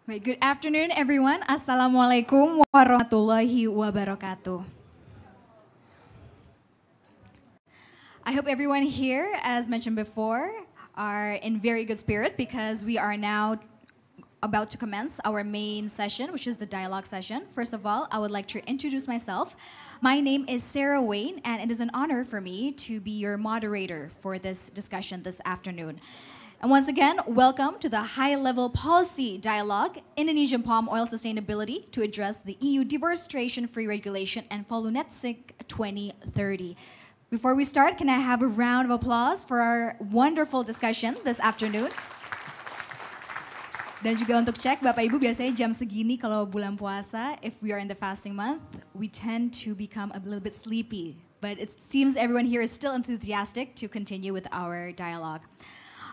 Good afternoon, everyone. Assalamualaikum warahmatullahi wabarakatuh. I hope everyone here, as mentioned before, are in very good spirit because we are now about to commence our main session, which is the dialogue session. First of all, I would like to introduce myself. My name is Sarah Wayne, and it is an honor for me to be your moderator for this discussion this afternoon. And once again, welcome to the high-level policy dialogue, Indonesian palm oil sustainability to address the EU deforestation free regulation and FOLU Net Sync 2030. Before we start, can I have a round of applause for our wonderful discussion this afternoon? Dan juga untuk cek, Bapak Ibu biasanya jam segini kalau bulan puasa, if we are in the fasting month, we tend to become a little bit sleepy. But it seems everyone here is still enthusiastic to continue with our dialogue.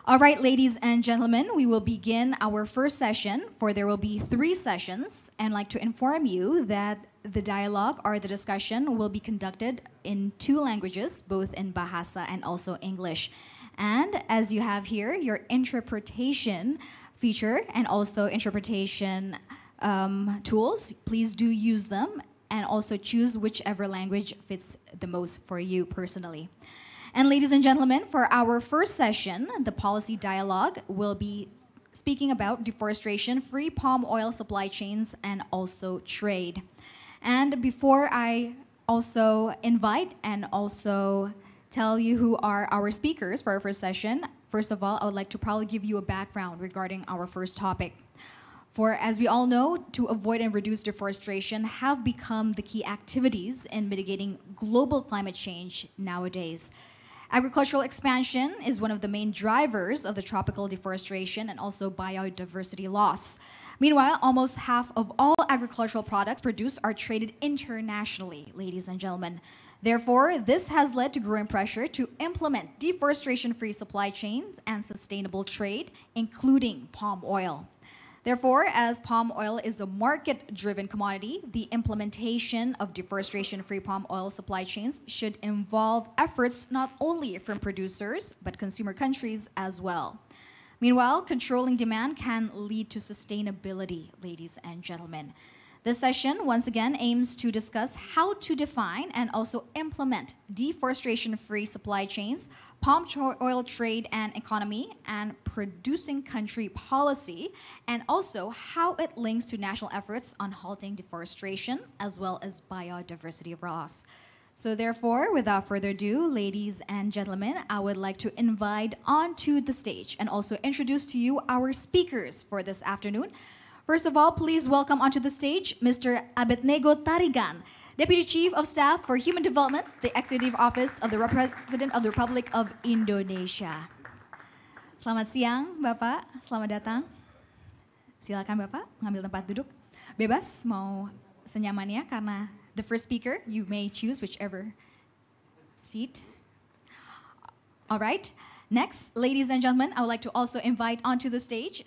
All right, ladies and gentlemen, we will begin our first session, for there will be 3 sessions, and I'd like to inform you that the dialogue or the discussion will be conducted in 2 languages, both in Bahasa and also English. And as you have here, your interpretation feature and also interpretation tools, please do use them and also choose whichever language fits the most for you personally. And ladies and gentlemen, for our first session, the policy dialogue will be speaking about deforestation-free palm oil supply chains and also trade. And before I also invite and also tell you who are our speakers for our first session, first of all, I would like to probably give you a background regarding our first topic. For as we all know, to avoid and reduce deforestation have become the key activities in mitigating global climate change nowadays. Agricultural expansion is one of the main drivers of the tropical deforestation and also biodiversity loss. Meanwhile, almost half of all agricultural products produced are traded internationally, ladies and gentlemen. Therefore, this has led to growing pressure to implement deforestation-free supply chains and sustainable trade, including palm oil. Therefore, as palm oil is a market-driven commodity, the implementation of deforestation-free palm oil supply chains should involve efforts not only from producers, but consumer countries as well. Meanwhile, controlling demand can lead to sustainability, ladies and gentlemen. This session, once again, aims to discuss how to define and also implement deforestation-free supply chains, palm oil trade and economy, and producing country policy, and also how it links to national efforts on halting deforestation as well as biodiversity loss. So therefore, without further ado, ladies and gentlemen, I would like to invite onto the stage and also introduce to you our speakers for this afternoon. First of all, please welcome onto the stage Mr. Abednego Tarigan, Deputy Chief of Staff for Human Development, the Executive Office of the President of the Republic of Indonesia. Selamat siang, Bapak. Selamat datang. Silakan Bapak, ngambil tempat duduk. Bebas, mau senyamannya karena the first speaker, you may choose whichever seat. All right. Next, ladies and gentlemen, I would like to also invite onto the stage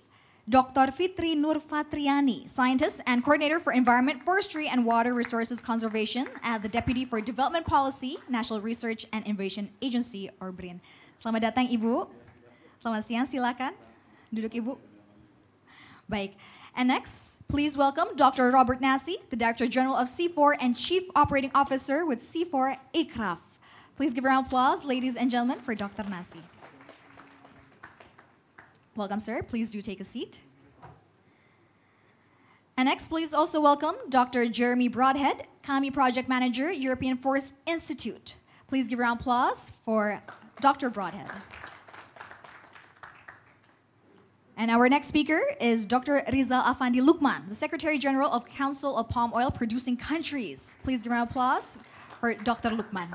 Dr. Fitri Nur Fatriani, Scientist and Coordinator for Environment, Forestry, and Water Resources Conservation at the Deputy for Development Policy, National Research and Innovation Agency, or BRIN. Selamat datang, Ibu. Selamat siang, silakan. Duduk, Ibu. Baik. And next, please welcome Dr. Robert Nasi, the Director General of CIFOR and Chief Operating Officer with CIFOR-ICRAF. Please give a round of applause, ladies and gentlemen, for Dr. Nasi. Welcome, sir. Please do take a seat. And next, please also welcome Dr. Jeremy Broadhead, Kami Project Manager, European Forest Institute. Please give a round of applause for Dr. Broadhead. And our next speaker is Dr. Rizal Afandi Lukman, the Secretary General of Council of Palm Oil Producing Countries. Please give a round of applause for Dr. Lukman.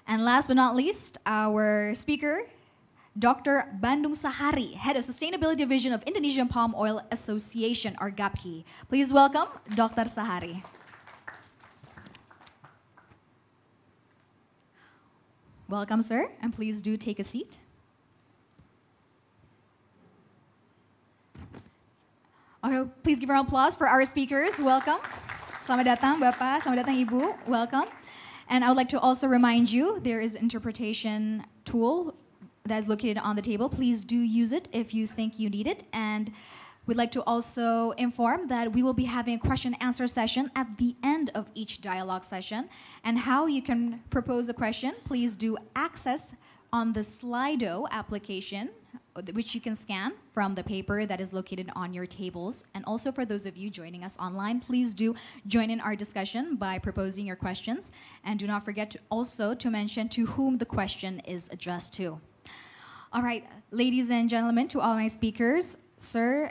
And last but not least, our speaker, Dr. Bandung Sahari, Head of Sustainability Division of Indonesian Palm Oil Association, or GAPKI. Please welcome Dr. Sahari. Welcome, sir, and please do take a seat. Okay, please give a round of applause for our speakers. Welcome. Selamat datang, Bapak. Selamat datang, Ibu. Welcome. And I would like to also remind you, there is an interpretation tool that is located on the table. Please do use it if you think you need it. And we'd like to also inform that we will be having a question and answer session at the end of each dialogue session. And how you can propose a question, please do access on the Slido application, which you can scan from the paper that is located on your tables. And also for those of you joining us online, please do join in our discussion by proposing your questions. And do not forget to also to mention to whom the question is addressed to. All right, ladies and gentlemen, to all my speakers, sir,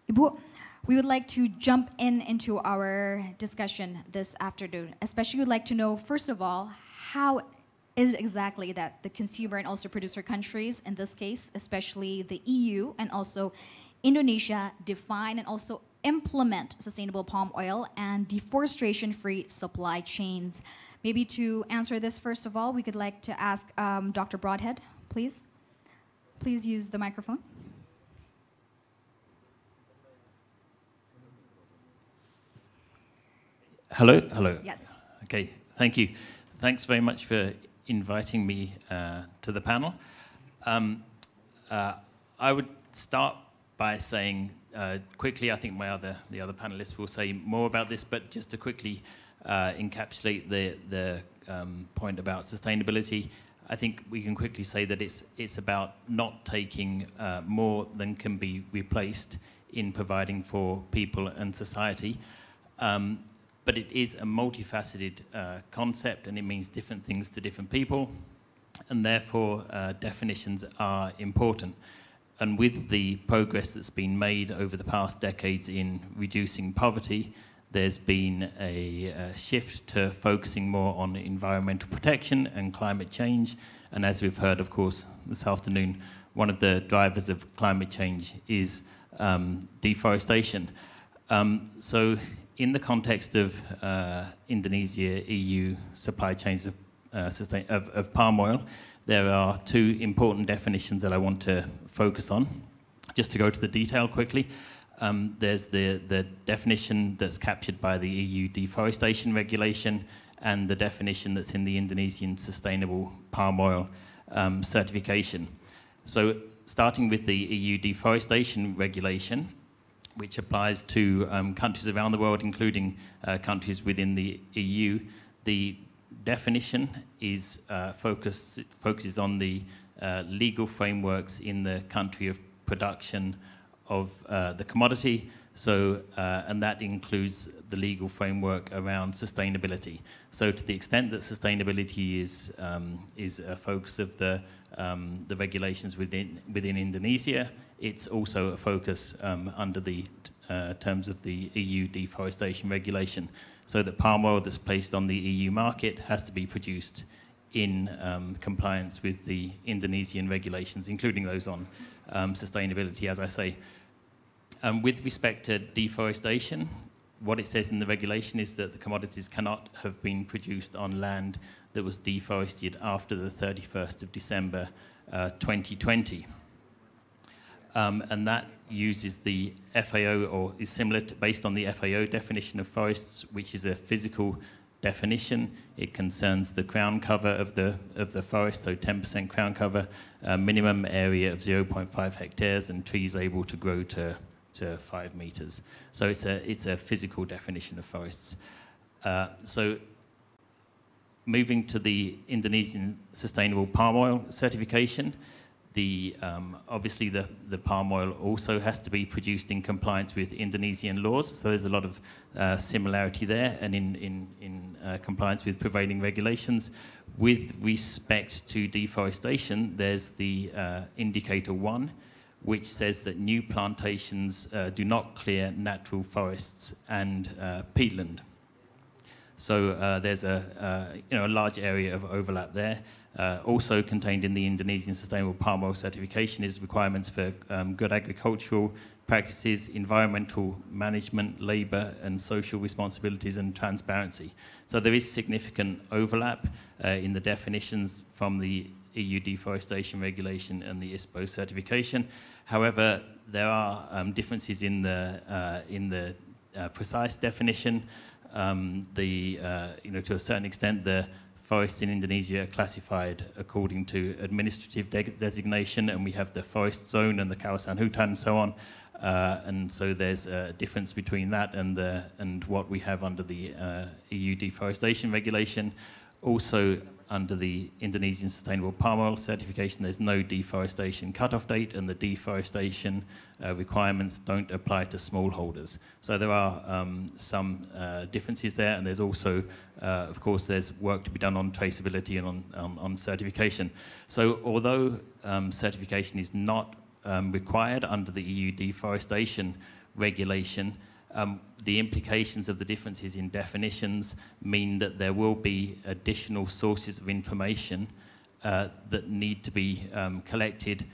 Ibu, we would like to jump into our discussion this afternoon. Especially we'd like to know, first of all, how is it exactly that the consumer and also producer countries, in this case, especially the EU and also Indonesia, define and also implement sustainable palm oil and deforestation-free supply chains. Maybe to answer this, first of all, we could like to ask Dr. Broadhead, please. Please use the microphone. Hello, hello. Yes. Okay, thank you. Thanks very much for inviting me to the panel. I would start by saying quickly, I think the other panelists will say more about this, but just to quickly encapsulate the point about sustainability, I think we can quickly say that it's about not taking more than can be replaced in providing for people and society. But it is a multifaceted concept, and it means different things to different people, and therefore definitions are important. And with the progress that's been made over the past decades in reducing poverty, there's been a shift to focusing more on environmental protection and climate change. And as we've heard, of course, this afternoon, one of the drivers of climate change is deforestation. So in the context of Indonesia, EU supply chains of palm oil, there are two important definitions that I want to focus on. Just to go to the detail quickly, there's the definition that's captured by the EU Deforestation Regulation and the definition that's in the Indonesian Sustainable Palm Oil certification. So starting with the EU Deforestation Regulation, which applies to countries around the world, including countries within the EU. The definition is focuses on the legal frameworks in the country of production of the commodity. So, and that includes the legal framework around sustainability. So, to the extent that sustainability is a focus of the regulations within Indonesia, it's also a focus under the terms of the EU Deforestation Regulation, so that palm oil that's placed on the EU market has to be produced in compliance with the Indonesian regulations, including those on sustainability, as I say. With respect to deforestation, what it says in the regulation is that the commodities cannot have been produced on land that was deforested after the 31st of December 2020. And that uses the FAO, or is similar to, based on the FAO definition of forests, which is a physical definition. It concerns the crown cover of the forest, so 10% crown cover, minimum area of 0.5 hectares, and trees able to grow to 5 meters. So it's a physical definition of forests. So moving to the Indonesian Sustainable Palm Oil certification, obviously the palm oil also has to be produced in compliance with Indonesian laws, so there's a lot of similarity there, and in compliance with prevailing regulations. With respect to deforestation, there's the indicator 1, which says that new plantations do not clear natural forests and peatland. So there's a large area of overlap there. Also contained in the Indonesian Sustainable Palm Oil certification is requirements for good agricultural practices, environmental management, labour and social responsibilities, and transparency. So there is significant overlap in the definitions from the EU Deforestation Regulation and the ISPO certification. However, there are differences in the precise definition. To a certain extent, the forests in Indonesia are classified according to administrative designation, and we have the forest zone and the kawasan hutan and so on. And so there's a difference between that and what we have under the EU deforestation regulation. Also, under the Indonesian Sustainable Palm Oil Certification, there's no deforestation cutoff date, and the deforestation requirements don't apply to smallholders. So there are some differences there, and there's also, of course, there's work to be done on traceability and on certification. So although certification is not required under the EU deforestation regulation, the implications of the differences in definitions mean that there will be additional sources of information that need to be collected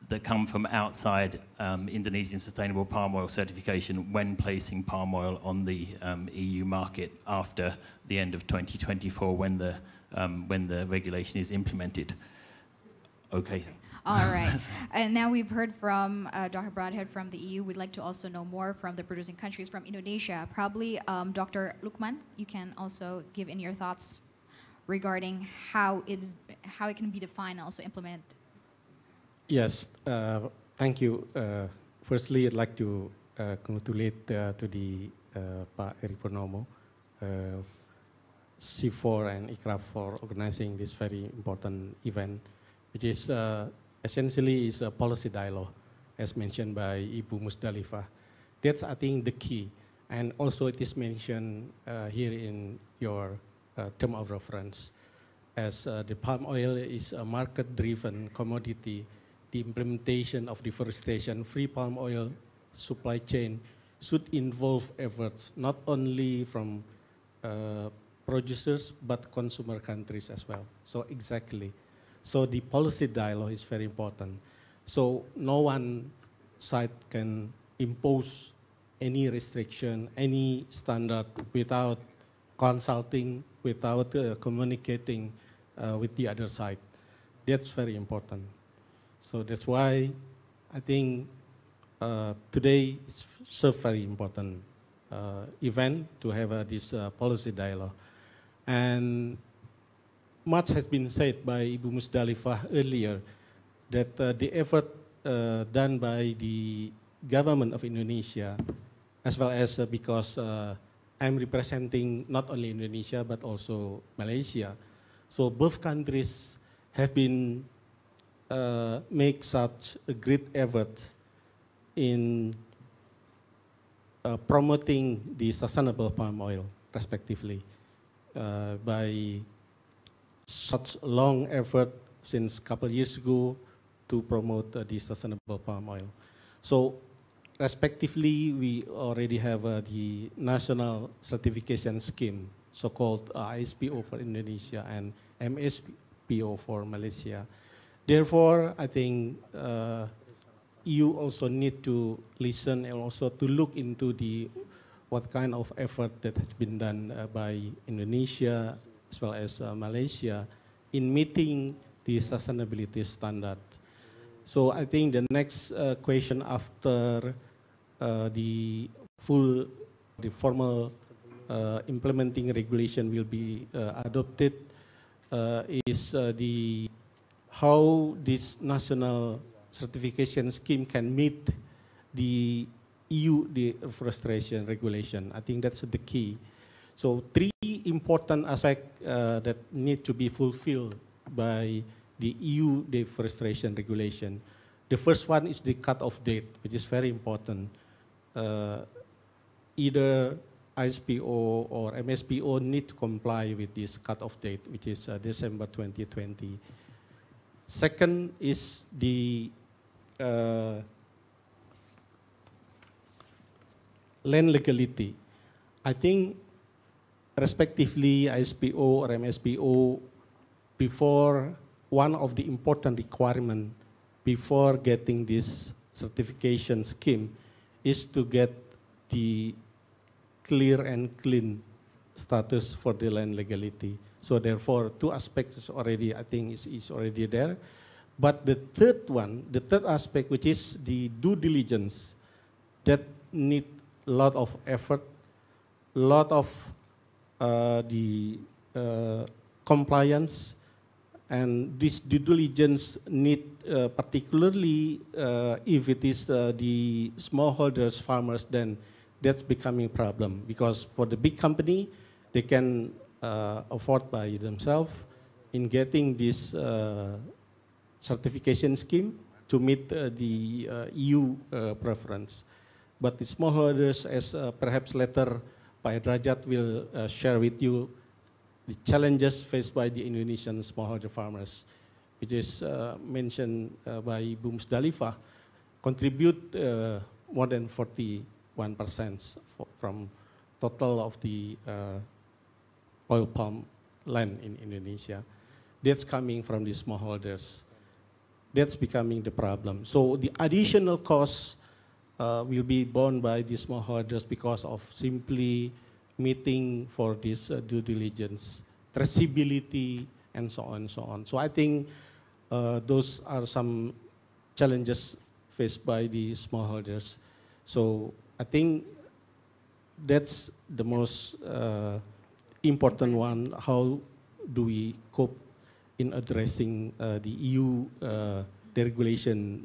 that come from outside Indonesian Sustainable Palm Oil Certification when placing palm oil on the EU market after the end of 2024 when the regulation is implemented. Okay. All right. And now we've heard from Dr. Broadhead from the EU. We'd like to also know more from the producing countries from Indonesia. Probably Dr. Lukman, you can also give in your thoughts regarding how it can be defined and also implemented. Yes, thank you. Firstly, I'd like to congratulate to the Pak Eri Purnomo, CIFOR and ICRAF for organizing this very important event, which is essentially is a policy dialogue, as mentioned by Ibu Musdalifah. That's, I think, the key. And also it is mentioned here in your term of reference. As the palm oil is a market-driven commodity, the implementation of deforestation-free palm oil supply chain should involve efforts not only from producers, but consumer countries as well. So exactly. So the policy dialogue is very important. So no one side can impose any restriction, any standard without consulting, without communicating with the other side. That's very important. So that's why I think today is a very important event to have this policy dialogue. And much has been said by Ibu Musdalifah earlier that the effort done by the government of Indonesia, as well as because I'm representing not only Indonesia but also Malaysia. So both countries have been make such a great effort in promoting the sustainable palm oil, respectively, by such long effort since a couple years ago to promote the sustainable palm oil. So, respectively, we already have the national certification scheme, so-called ISPO for Indonesia and MSPO for Malaysia. Therefore, I think EU also need to listen and also to look into what kind of effort that has been done by Indonesia as well as Malaysia in meeting the sustainability standard. So I think the next question after the formal implementing regulation will be adopted is how this national certification scheme can meet the EU deforestation regulation. I think that's the key. So three important aspects that need to be fulfilled by the EU deforestation regulation. The first one is the cut-off date, which is very important. Either ISPO or MSPO need to comply with this cut-off date, which is December 2020. Second is the land legality. I think respectively ISPO or MSPO, before one of the important requirements before getting this certification scheme is to get the clear and clean status for the land legality. So therefore, two aspects already, I think, is already there. But the third aspect, which is the due diligence, that need a lot of effort, a lot of the compliance, and this due diligence need particularly if it is the smallholders, farmers, then that's becoming a problem, because for the big company, they can afford by themselves in getting this certification scheme to meet the EU preference. But the smallholders, as perhaps later Pak Edrajat will share with you, the challenges faced by the Indonesian smallholder farmers, which is mentioned by Bu Musdalifah, contribute more than 41% from total of the oil palm land in Indonesia. That's coming from the smallholders. That's becoming the problem. So the additional costs will be borne by the smallholders because of simply meeting for this due diligence, traceability, and so on and so on. So I think those are some challenges faced by the smallholders. So I think that's the most important one. How do we cope in addressing the EU regulation,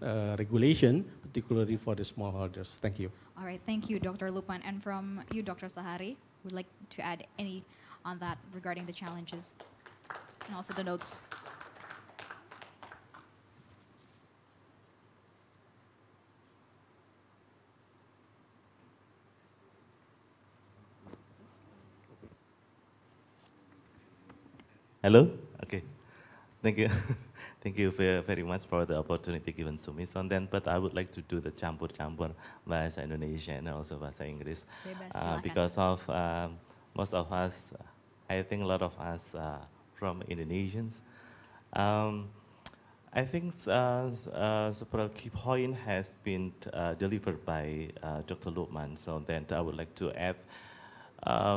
particularly for the smallholders? Thank you. All right, thank you, Dr. Lukman. And from you, Dr. Sahari, would like to add any on that regarding the challenges and also the notes? Hello? Okay. Thank you. Thank you very much for the opportunity given to me. So then, but I would like to do the campur-campur bahasa Indonesia and also bahasa Inggris. Because of most of us, I think a lot of us from Indonesians. I think several key point has been delivered by Dr. Lukman. So then I would like to add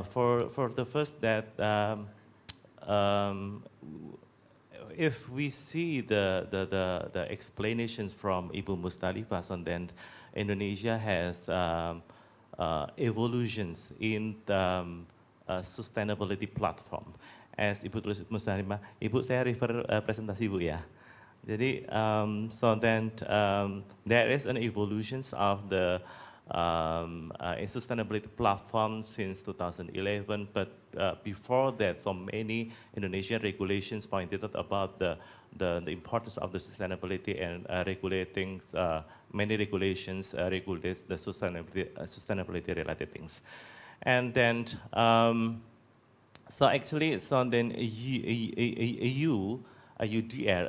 for the first that if we see the explanations from Ibu Musdalifah, so then Indonesia has evolutions in the sustainability platform. As Ibu tulis Musdalifah, Ibu saya refer presentasi Ibu ya. Jadi so then there is an evolutions of the sustainability platform since 2011, but before that, so many Indonesian regulations pointed out about the importance of the sustainability and regulating many regulations regulates the sustainability related things. And then, so actually, so then EUDR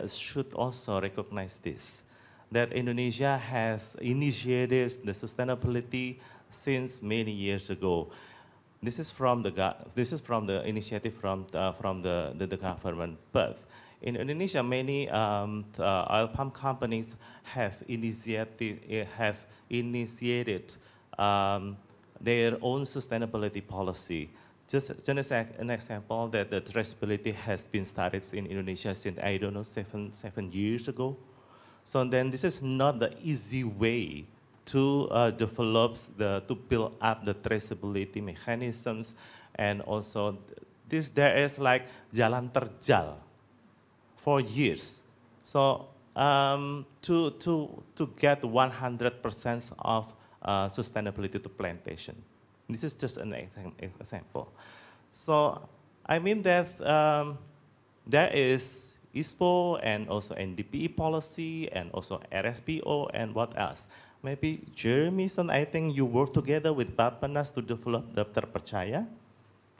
should also recognize this, that Indonesia has initiated the sustainability since many years ago. This is from the initiative from the government. But in Indonesia, many oil palm companies have initiated their own sustainability policy. Just an example that the traceability has been started in Indonesia since, I don't know, seven years ago. So then this is not the easy way to to build up the traceability mechanisms, and also there is like jalan terjal for years. So to get 100% of sustainability to plantation. This is just an example. So I mean that there is ISPO and also NDPE policy and also RSPO and what else? Maybe Jeremy, I think you work together with Bappenas to develop the Terpercaya.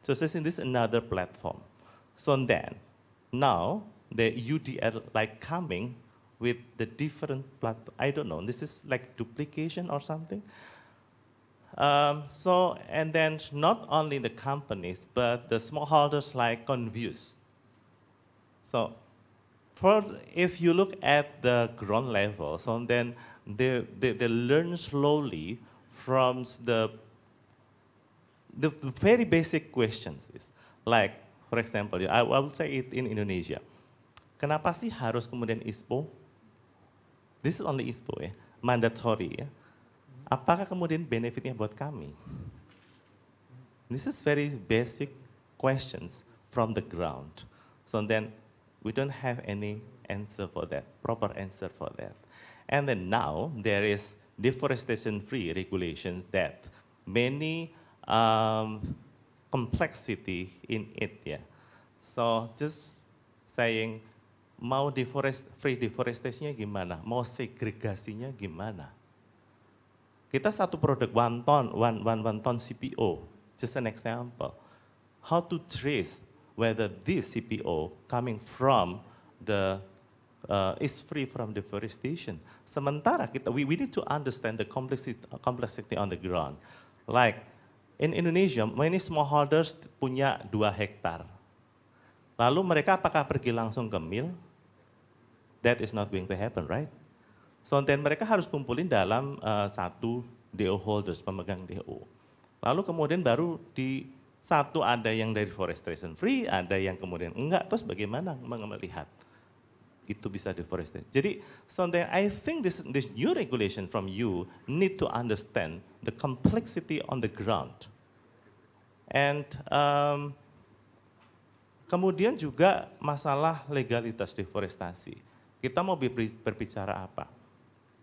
So this is another platform. So then, now the EUDR like coming with the different platform. I don't know, this is like duplication or something. So, and then not only the companies, but the smallholders like confused. So, if you look at the ground level, so then they learn slowly from the very basic questions is like, for example, I will say it in Indonesia. Kenapa sih harus kemudian ISPO? This is only ISPO ya, mandatory ya. Apakah kemudian benefitnya buat kami? This is very basic questions from the ground. So then we don't have any answer for that, proper answer for that. And then now there is deforestation-free regulations that many complexity in it, yeah. So just saying, mau free deforestation-nya gimana, mau segregasinya gimana. Kita satu produk one ton CPO, just an example. How to trace whether this CPO coming from the is free from deforestation. Sementara we need to understand the complexity on the ground. Like in Indonesia, many smallholders punya 2 hektar. Lalu mereka apakah pergi langsung ke mill? That is not going to happen, right? So then mereka harus kumpulin dalam satu DO holders, pemegang DO. Lalu kemudian baru di satu ada yang dari deforestation free, ada yang kemudian enggak, terus bagaimana melihat itu bisa deforestation. Jadi, so then I think this new regulation from you need to understand the complexity on the ground. And kemudian juga masalah legalitas deforestasi. Kita mau berbicara apa?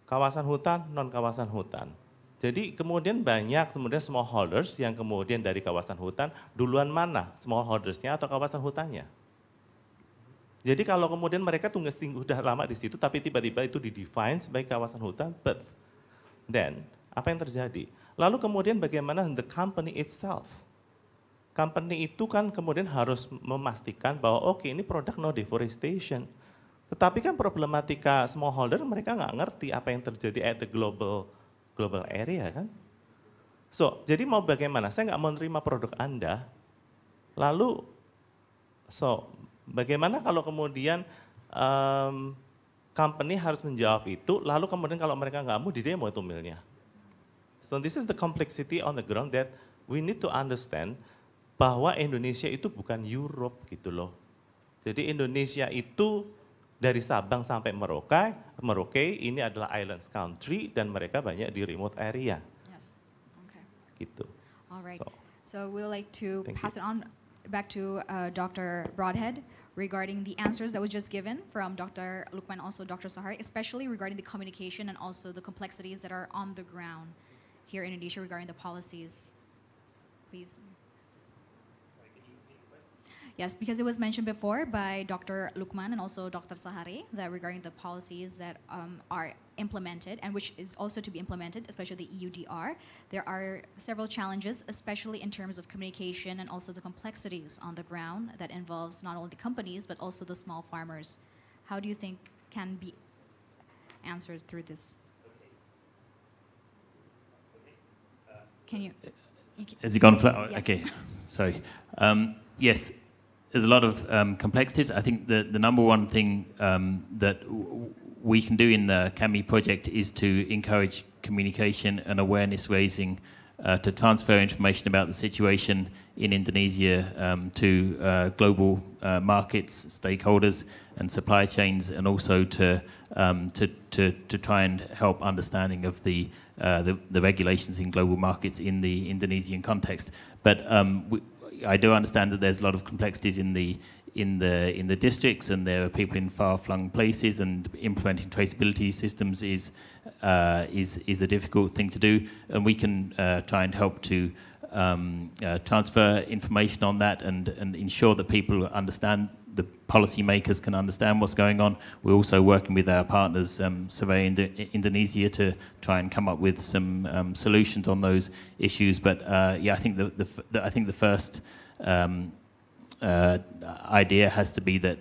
Kawasan hutan, non kawasan hutan. Jadi kemudian banyak smallholders yang kemudian dari kawasan hutan, duluan mana smallholdersnya atau kawasan hutannya? Jadi kalau kemudian mereka sudah lama di situ, tapi tiba-tiba itu didefine sebagai kawasan hutan, but then apa yang terjadi? Lalu kemudian bagaimana the company itself? Company itu kan kemudian harus memastikan bahwa oke, ini produk no deforestation. Tetapi kan problematika smallholder mereka nggak ngerti apa yang terjadi at the global area kan. So, jadi mau bagaimana? Saya nggak mau menerima produk Anda, lalu, so bagaimana kalau kemudian company harus menjawab itu, lalu kemudian kalau mereka nggak mau, di demo itu millnya. So this is the complexity on the ground that we need to understand bahwa Indonesia itu bukan Europe gitu loh. Jadi Indonesia itu dari Sabang sampai Merauke ini adalah islands country dan mereka banyak di remote area. Yes. Okay. Gitu. All right. So we'll like to pass it on back to Dr. Broadhead regarding the answers that was just given from Dr. Lukman, also Dr. Sahari, especially regarding the communication and also the complexities that are on the ground here in Indonesia regarding the policies. Please. Yes, because it was mentioned before by Dr. Lukman and also Dr. Sahari that regarding the policies that are implemented and which is also to be implemented, especially the EUDR, there are several challenges, especially in terms of communication and also the complexities on the ground that involves not only the companies but also the small farmers. How do you think can be answered through this? Can you Has it gone flat? Yes. Okay, sorry. Yes. There's a lot of complexities. I think the number one thing that we can do in the CAMI project is to encourage communication and awareness raising to transfer information about the situation in Indonesia to global markets, stakeholders and supply chains, and also to try and help understanding of the regulations in global markets in the Indonesian context. But I do understand that there's a lot of complexities in the districts, and there are people in far-flung places, and implementing traceability systems is a difficult thing to do, and we can try and help to transfer information on that and ensure that people understand, the policymakers can understand what's going on. We're also working with our partners, Survey Indonesia, to try and come up with some solutions on those issues. But yeah, I think the first idea has to be that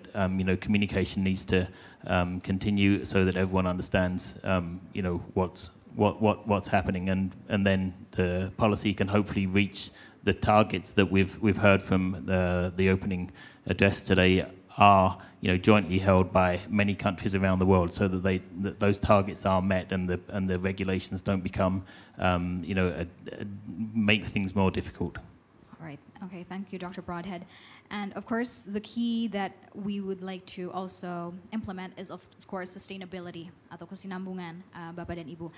communication needs to continue so that everyone understands what's happening, and then the policy can hopefully reach the targets that we've heard from the opening address today are jointly held by many countries around the world, so that those targets are met and the regulations don't become make things more difficult. All Right. Okay. Thank you, Dr. Broadhead. And of course, the key that we would like to also implement is of course sustainability atau kesinambungan, Bapak dan Ibu.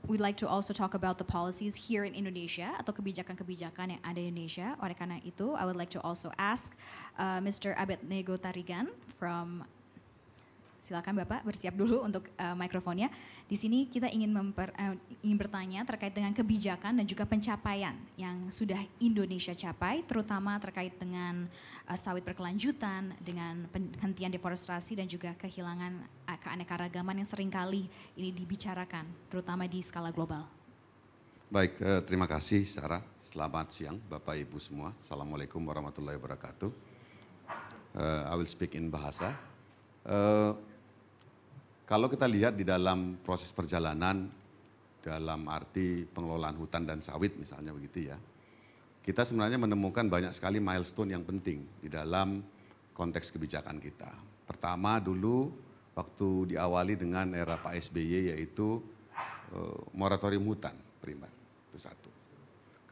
We'd like to also talk about the policies here in Indonesia atau kebijakan-kebijakan yang ada di Indonesia. Oleh karena itu, I would like to also ask Mr. Abednego Tarigan from. Silakan Bapak bersiap dulu untuk mikrofonnya. Di sini kita ingin bertanya terkait dengan kebijakan dan juga pencapaian yang sudah Indonesia capai, terutama terkait dengan sawit berkelanjutan, dengan penghentian deforestasi dan juga kehilangan keanekaragaman yang seringkali ini dibicarakan, terutama di skala global. Baik, terima kasih Sarah. Selamat siang Bapak Ibu semua. Assalamualaikum warahmatullahi wabarakatuh. I will speak in bahasa. Kalau kita lihat di dalam proses perjalanan, dalam arti pengelolaan hutan dan sawit misalnya begitu ya, kita sebenarnya menemukan banyak sekali milestone yang penting di dalam konteks kebijakan kita. Pertama dulu waktu diawali dengan era Pak SBY yaitu moratorium hutan primer, itu satu.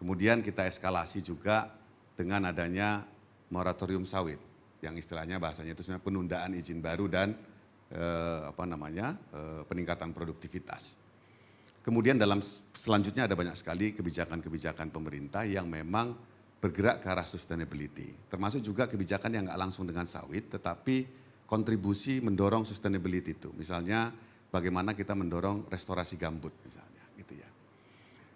Kemudian kita eskalasi juga dengan adanya moratorium sawit, yang istilahnya bahasanya itu sebenarnya penundaan izin baru dan peningkatan produktivitas. Kemudian dalam selanjutnya ada banyak sekali kebijakan-kebijakan pemerintah yang memang bergerak ke arah sustainability. Termasuk juga kebijakan yang nggak langsung dengan sawit, tetapi kontribusi mendorong sustainability itu. Misalnya bagaimana kita mendorong restorasi gambut misalnya, gitu ya.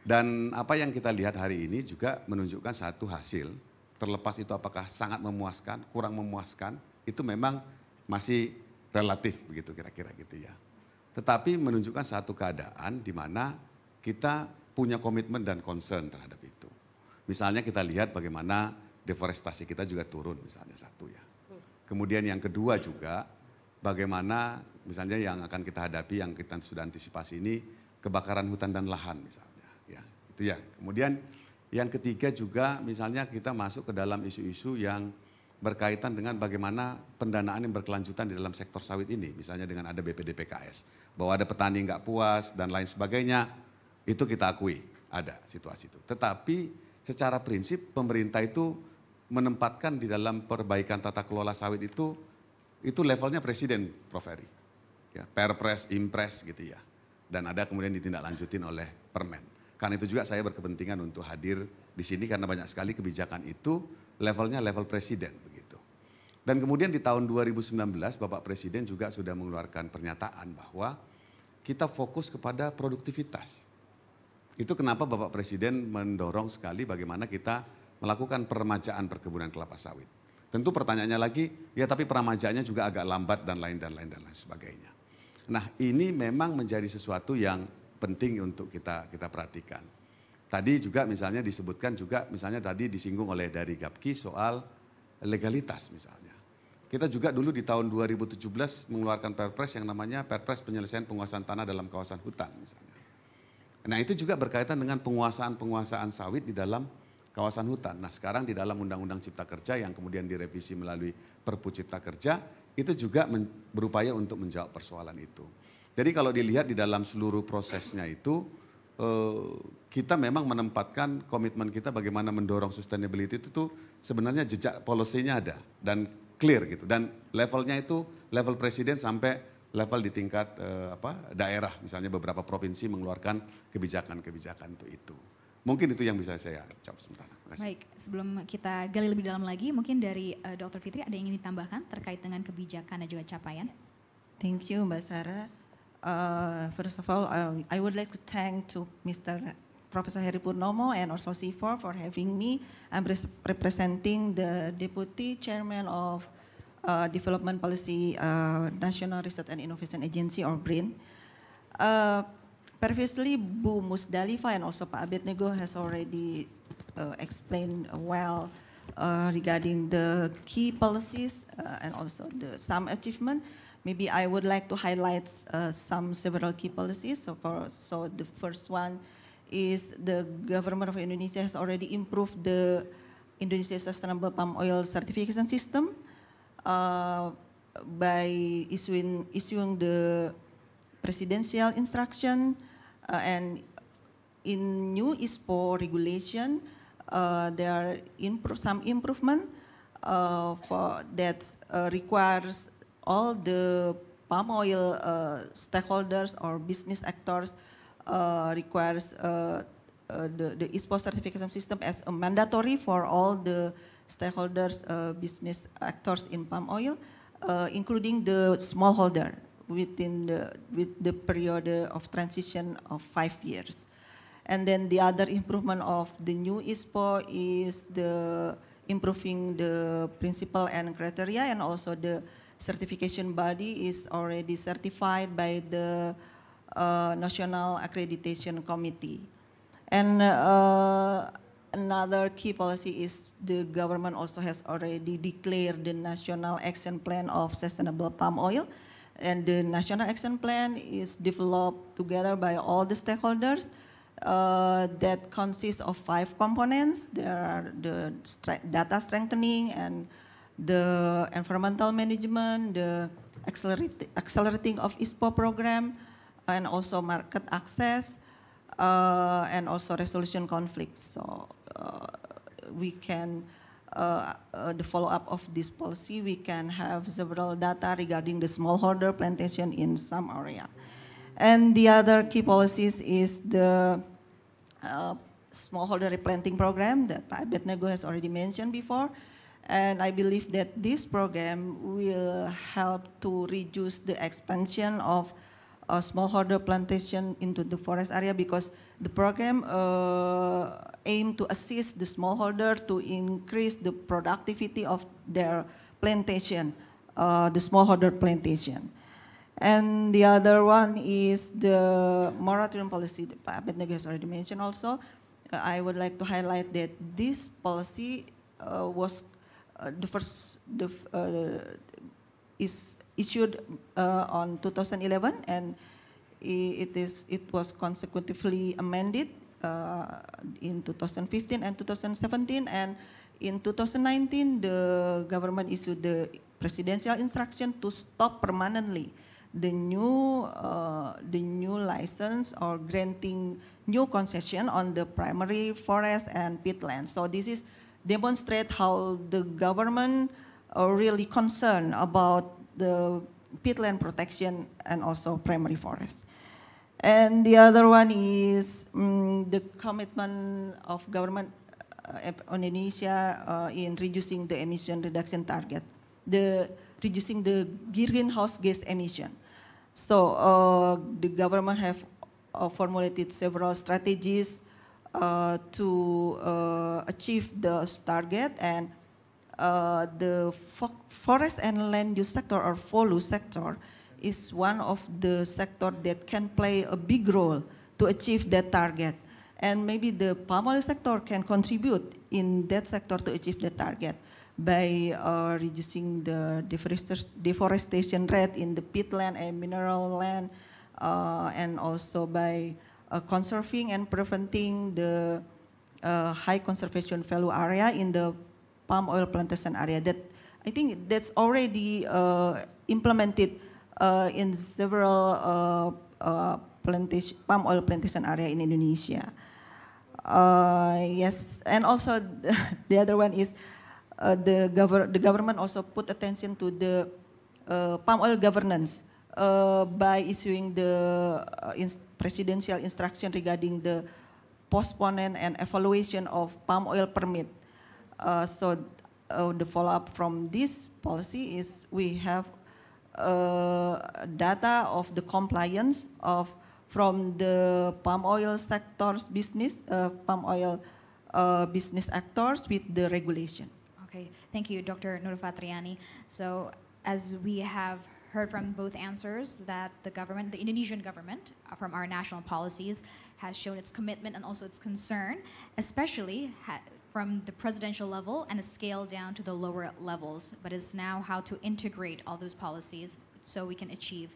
Dan apa yang kita lihat hari ini juga menunjukkan satu hasil, terlepas itu apakah sangat memuaskan, kurang memuaskan, itu memang masih relatif begitu kira-kira gitu ya. Tetapi menunjukkan satu keadaan di mana kita punya komitmen dan concern terhadap itu. Misalnya kita lihat bagaimana deforestasi kita juga turun misalnya satu ya. Kemudian yang kedua juga bagaimana misalnya yang akan kita hadapi yang kita sudah antisipasi ini kebakaran hutan dan lahan misalnya ya. Itu ya. Kemudian yang ketiga juga misalnya kita masuk ke dalam isu-isu yang berkaitan dengan bagaimana pendanaan yang berkelanjutan di dalam sektor sawit ini. Misalnya dengan ada BPD PKS, bahwa ada petani nggak puas dan lain sebagainya, itu kita akui ada situasi itu. Tetapi secara prinsip pemerintah itu menempatkan di dalam perbaikan tata kelola sawit itu levelnya presiden, Prof. Eri. Ya, Perpres, Impres gitu ya. Dan ada kemudian ditindaklanjutin oleh Permen. Karena itu juga saya berkepentingan untuk hadir di sini karena banyak sekali kebijakan itu levelnya level presiden begitu. Dan kemudian di tahun 2019 Bapak Presiden juga sudah mengeluarkan pernyataan bahwa kita fokus kepada produktivitas. Itu kenapa Bapak Presiden mendorong sekali bagaimana kita melakukan peremajaan perkebunan kelapa sawit. Tentu pertanyaannya lagi, ya tapi peremajaannya juga agak lambat dan lain sebagainya. Nah ini memang menjadi sesuatu yang penting untuk kita perhatikan. Tadi juga misalnya disebutkan juga misalnya tadi disinggung oleh dari Gapki soal legalitas misalnya. Kita juga dulu di tahun 2017 mengeluarkan Perpres yang namanya Perpres Penyelesaian Penguasaan Tanah dalam Kawasan Hutan misalnya. Nah itu juga berkaitan dengan penguasaan sawit di dalam kawasan hutan. Nah sekarang di dalam Undang-Undang Cipta Kerja yang kemudian direvisi melalui Perpu Cipta Kerja itu juga berupaya untuk menjawab persoalan itu. Jadi kalau dilihat di dalam seluruh prosesnya itu kita memang menempatkan komitmen kita bagaimana mendorong sustainability itu tuh sebenarnya jejak policy-nya ada dan clear gitu. Dan levelnya itu level presiden sampai level di tingkat daerah. Misalnya beberapa provinsi mengeluarkan kebijakan-kebijakan untuk itu. Mungkin itu yang bisa saya jawab sementara. Baik, sebelum kita gali lebih dalam lagi, mungkin dari Dr. Fitri ada yang ingin ditambahkan terkait dengan kebijakan dan juga capaian? Thank you, Mbak Sarah. First of all, I would like to thank to Mr. Professor Heri Purnomo and also CIFOR for having me. I'm representing the Deputy Chairman of Development Policy National Research and Innovation Agency or BRIN. Previously, Bu Musdalifa and also Pak Abednego has already explained well regarding the key policies and also some achievement. Maybe I would like to highlight several key policies. So the first one is the government of Indonesia has already improved the Indonesia Sustainable Palm Oil Certification System by issuing the presidential instruction and in new ISPO regulation there are some improvement that requires all the palm oil stakeholders or business actors requires the ISPO certification system as a mandatory for all the stakeholders, business actors in palm oil, including the smallholder with the period of transition of 5 years. And then the other improvement of the new ISPO is the improving the principle and criteria, and also the certification body is already certified by the National Accreditation Committee. And another key policy is the government also has already declared the National Action Plan of Sustainable Palm Oil. And the National Action Plan is developed together by all the stakeholders that consists of 5 components. There are the data strengthening and the environmental management, the accelerating of ISPO program, and also market access, and also resolution conflicts. So we can, the follow-up of this policy, we can have several data regarding the smallholder plantation in some area. And the other key policies is the smallholder replanting program that Pak Abednego has already mentioned before. And I believe that this program will help to reduce the expansion of smallholder plantation into the forest area, because the program aim to assist the smallholder to increase the productivity of their plantation, the smallholder plantation. And the other one is the moratorium policy that Pak Abednego has already mentioned also. I would like to highlight that this policy was is issued on 2011, and it was consecutively amended in 2015 and 2017, and in 2019 the government issued the presidential instruction to stop permanently the new license or granting new concession on the primary forest and peatlands. So this is demonstrate how the government are really concerned about the peatland protection and also primary forests. And the other one is the commitment of government Indonesia in reducing the emission reduction target, reducing the greenhouse gas emission. So the government have formulated several strategies to achieve the target, and the forest and land use sector, or FOLU sector, is one of the sector that can play a big role to achieve that target. And maybe the palm oil sector can contribute in that sector to achieve the target by reducing the deforestation rate in the peatland and mineral land, and also by conserving and preventing the high conservation value area in the palm oil plantation area. That I think that's already implemented in several palm oil plantation area in Indonesia. Yes, and also the other one is the government also put attention to the palm oil governance by issuing the presidential instruction regarding the postponement and evaluation of palm oil permit. So the follow-up from this policy is we have data of the compliance from the palm oil sector's business, business actors with the regulation. Okay, thank you, Dr. Nurfatriani. So as we have heard from both answers, that the government, the Indonesian government, from our national policies, has shown its commitment and also its concern, especially from the presidential level and a scale down to the lower levels, but it's now how to integrate all those policies so we can achieve.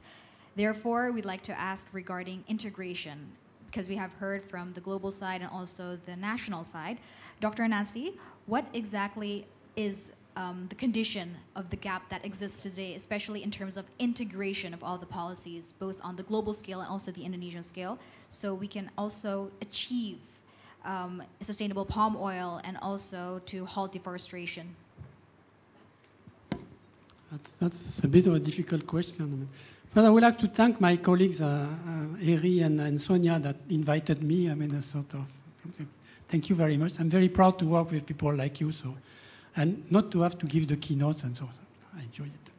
Therefore, we'd like to ask regarding integration, because we have heard from the global side and also the national side. Dr. Nasi, what exactly is the condition of the gap that exists today, especially in terms of integration of all the policies, both on the global scale and also the Indonesian scale, so we can also achieve sustainable palm oil and also to halt deforestation? That's a bit of a difficult question. But I would like to thank my colleagues, Eri and Sonia, that invited me. I mean, thank you very much. I'm very proud to work with people like you, and not to have to give the keynotes and so on. I enjoyed it.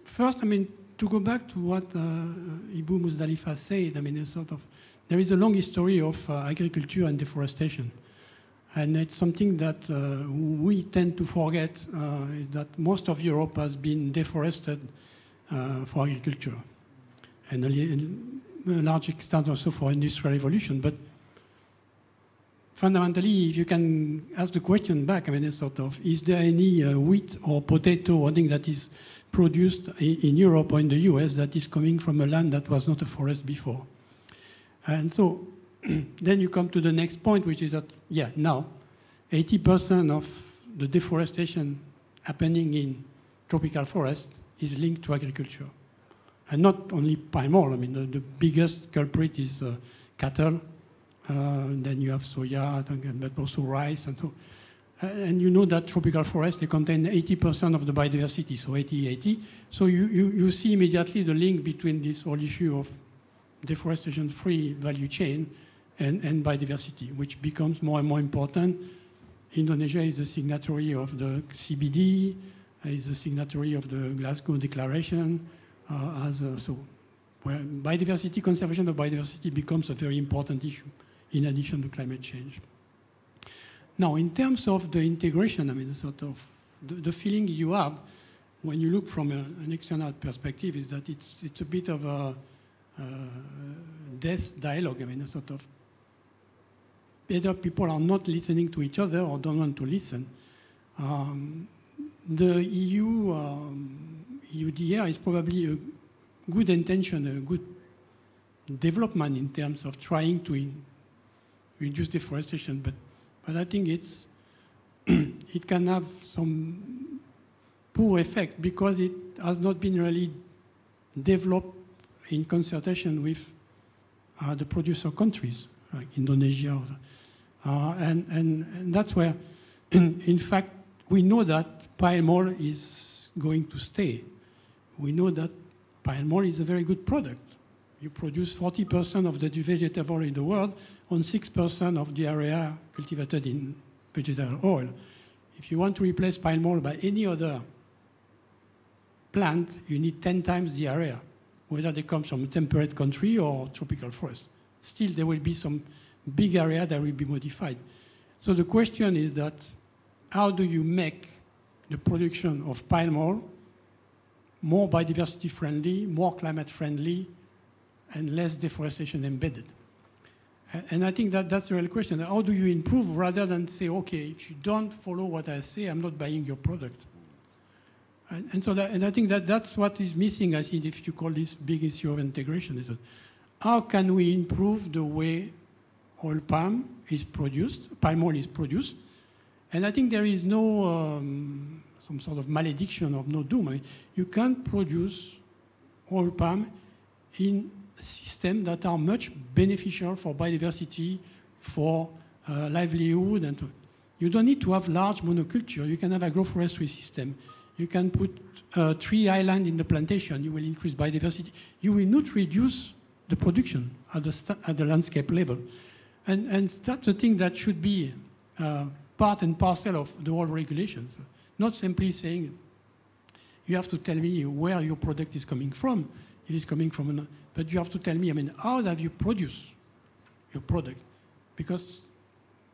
First, I mean, to go back to what Ibu Musdalifa said, I mean, there is a long history of agriculture and deforestation. And it's something that we tend to forget, is that most of Europe has been deforested for agriculture. And a large extent also for industrial revolution. But fundamentally, if you can ask the question back, I mean, is there any wheat or potato or thing that is produced in Europe or in the US that is coming from a land that was not a forest before? And so then you come to the next point, which is that, yeah, now 80% of the deforestation happening in tropical forests is linked to agriculture. And not only palm oil, I mean, the biggest culprit is cattle, then you have soya, but also rice, and so. And you know that tropical forests, they contain 80% of the biodiversity, so 80-80. So you see immediately the link between this whole issue of deforestation-free value chain and biodiversity, which becomes more and more important. Indonesia is a signatory of the CBD, is a signatory of the Glasgow Declaration, where biodiversity, conservation of biodiversity becomes a very important issue in addition to climate change. Now, in terms of the integration, I mean, the feeling you have when you look from an external perspective is that it's a bit of a death dialogue. I mean, either people are not listening to each other or don't want to listen. The EU EUDR is probably a good intention, a good development in terms of trying to reduce deforestation, but I think it can have some poor effect because it has not been really developed in consultation with the producer countries, like Indonesia. And that's where, in fact, we know that palm oil is going to stay. We know that palm oil is a very good product. You produce 40% of the vegetable in the world on 6% of the area cultivated in vegetable oil. If you want to replace palm oil by any other plant, you need 10 times the area, whether they come from a temperate country or tropical forest. Still, there will be some big area that will be modified. So the question is that, how do you make the production of palm oil more biodiversity friendly, more climate friendly, and less deforestation embedded? And I think that's the real question. How do you improve rather than say, okay, if you don't follow what I say, I'm not buying your product. And I think that's what is missing, I think, if you call this big issue of integration. Is that how can we improve the way palm oil is produced? And I think there is no some sort of malediction or no doom. I mean, you can't produce oil palm in systems that are much beneficial for biodiversity, for livelihood, and you don't need to have large monoculture. You can have agroforestry system. You can put tree island in the plantation. You will increase biodiversity. You will not reduce the production at the landscape level. And that's a thing that should be part and parcel of the whole regulations. Not simply saying, you have to tell me where your product is coming from. It is coming from but you have to tell me, I mean, how have you produced your product? Because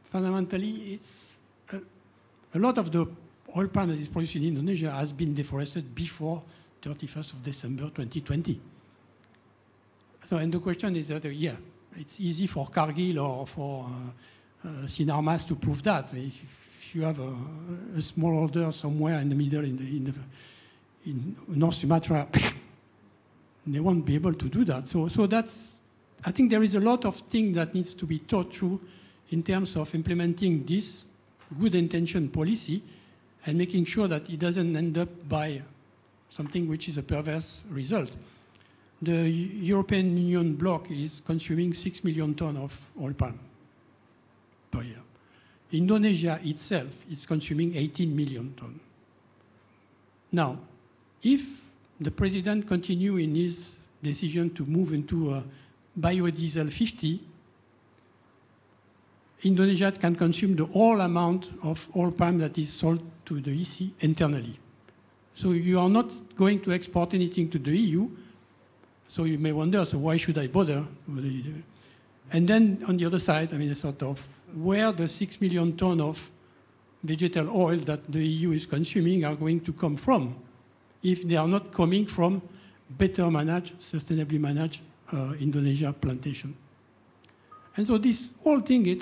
fundamentally, it's a lot of the oil palm that is produced in Indonesia has been deforested before 31st of December 2020. So, and the question is that, yeah, it's easy for Cargill or for Sinarmas to prove that. If you have a smallholder somewhere in the middle, in North Sumatra, they won't be able to do that. So that's, I think there is a lot of things that needs to be thought through in terms of implementing this good intention policy and making sure that it doesn't end up by something which is a perverse result. The European Union bloc is consuming 6 million tons of oil palm per year. Indonesia itself is consuming 18 million tons. Now, if the president continue in his decision to move into biodiesel 50, Indonesia can consume the whole amount of oil palm that is sold to the EC internally. So you are not going to export anything to the EU. So you may wonder, so why should I bother? And then on the other side, I mean, a sort of where the 6 million tons of vegetal oil that the EU is consuming are going to come from, if they are not coming from better managed, sustainably managed Indonesia plantation. And so this whole thing, it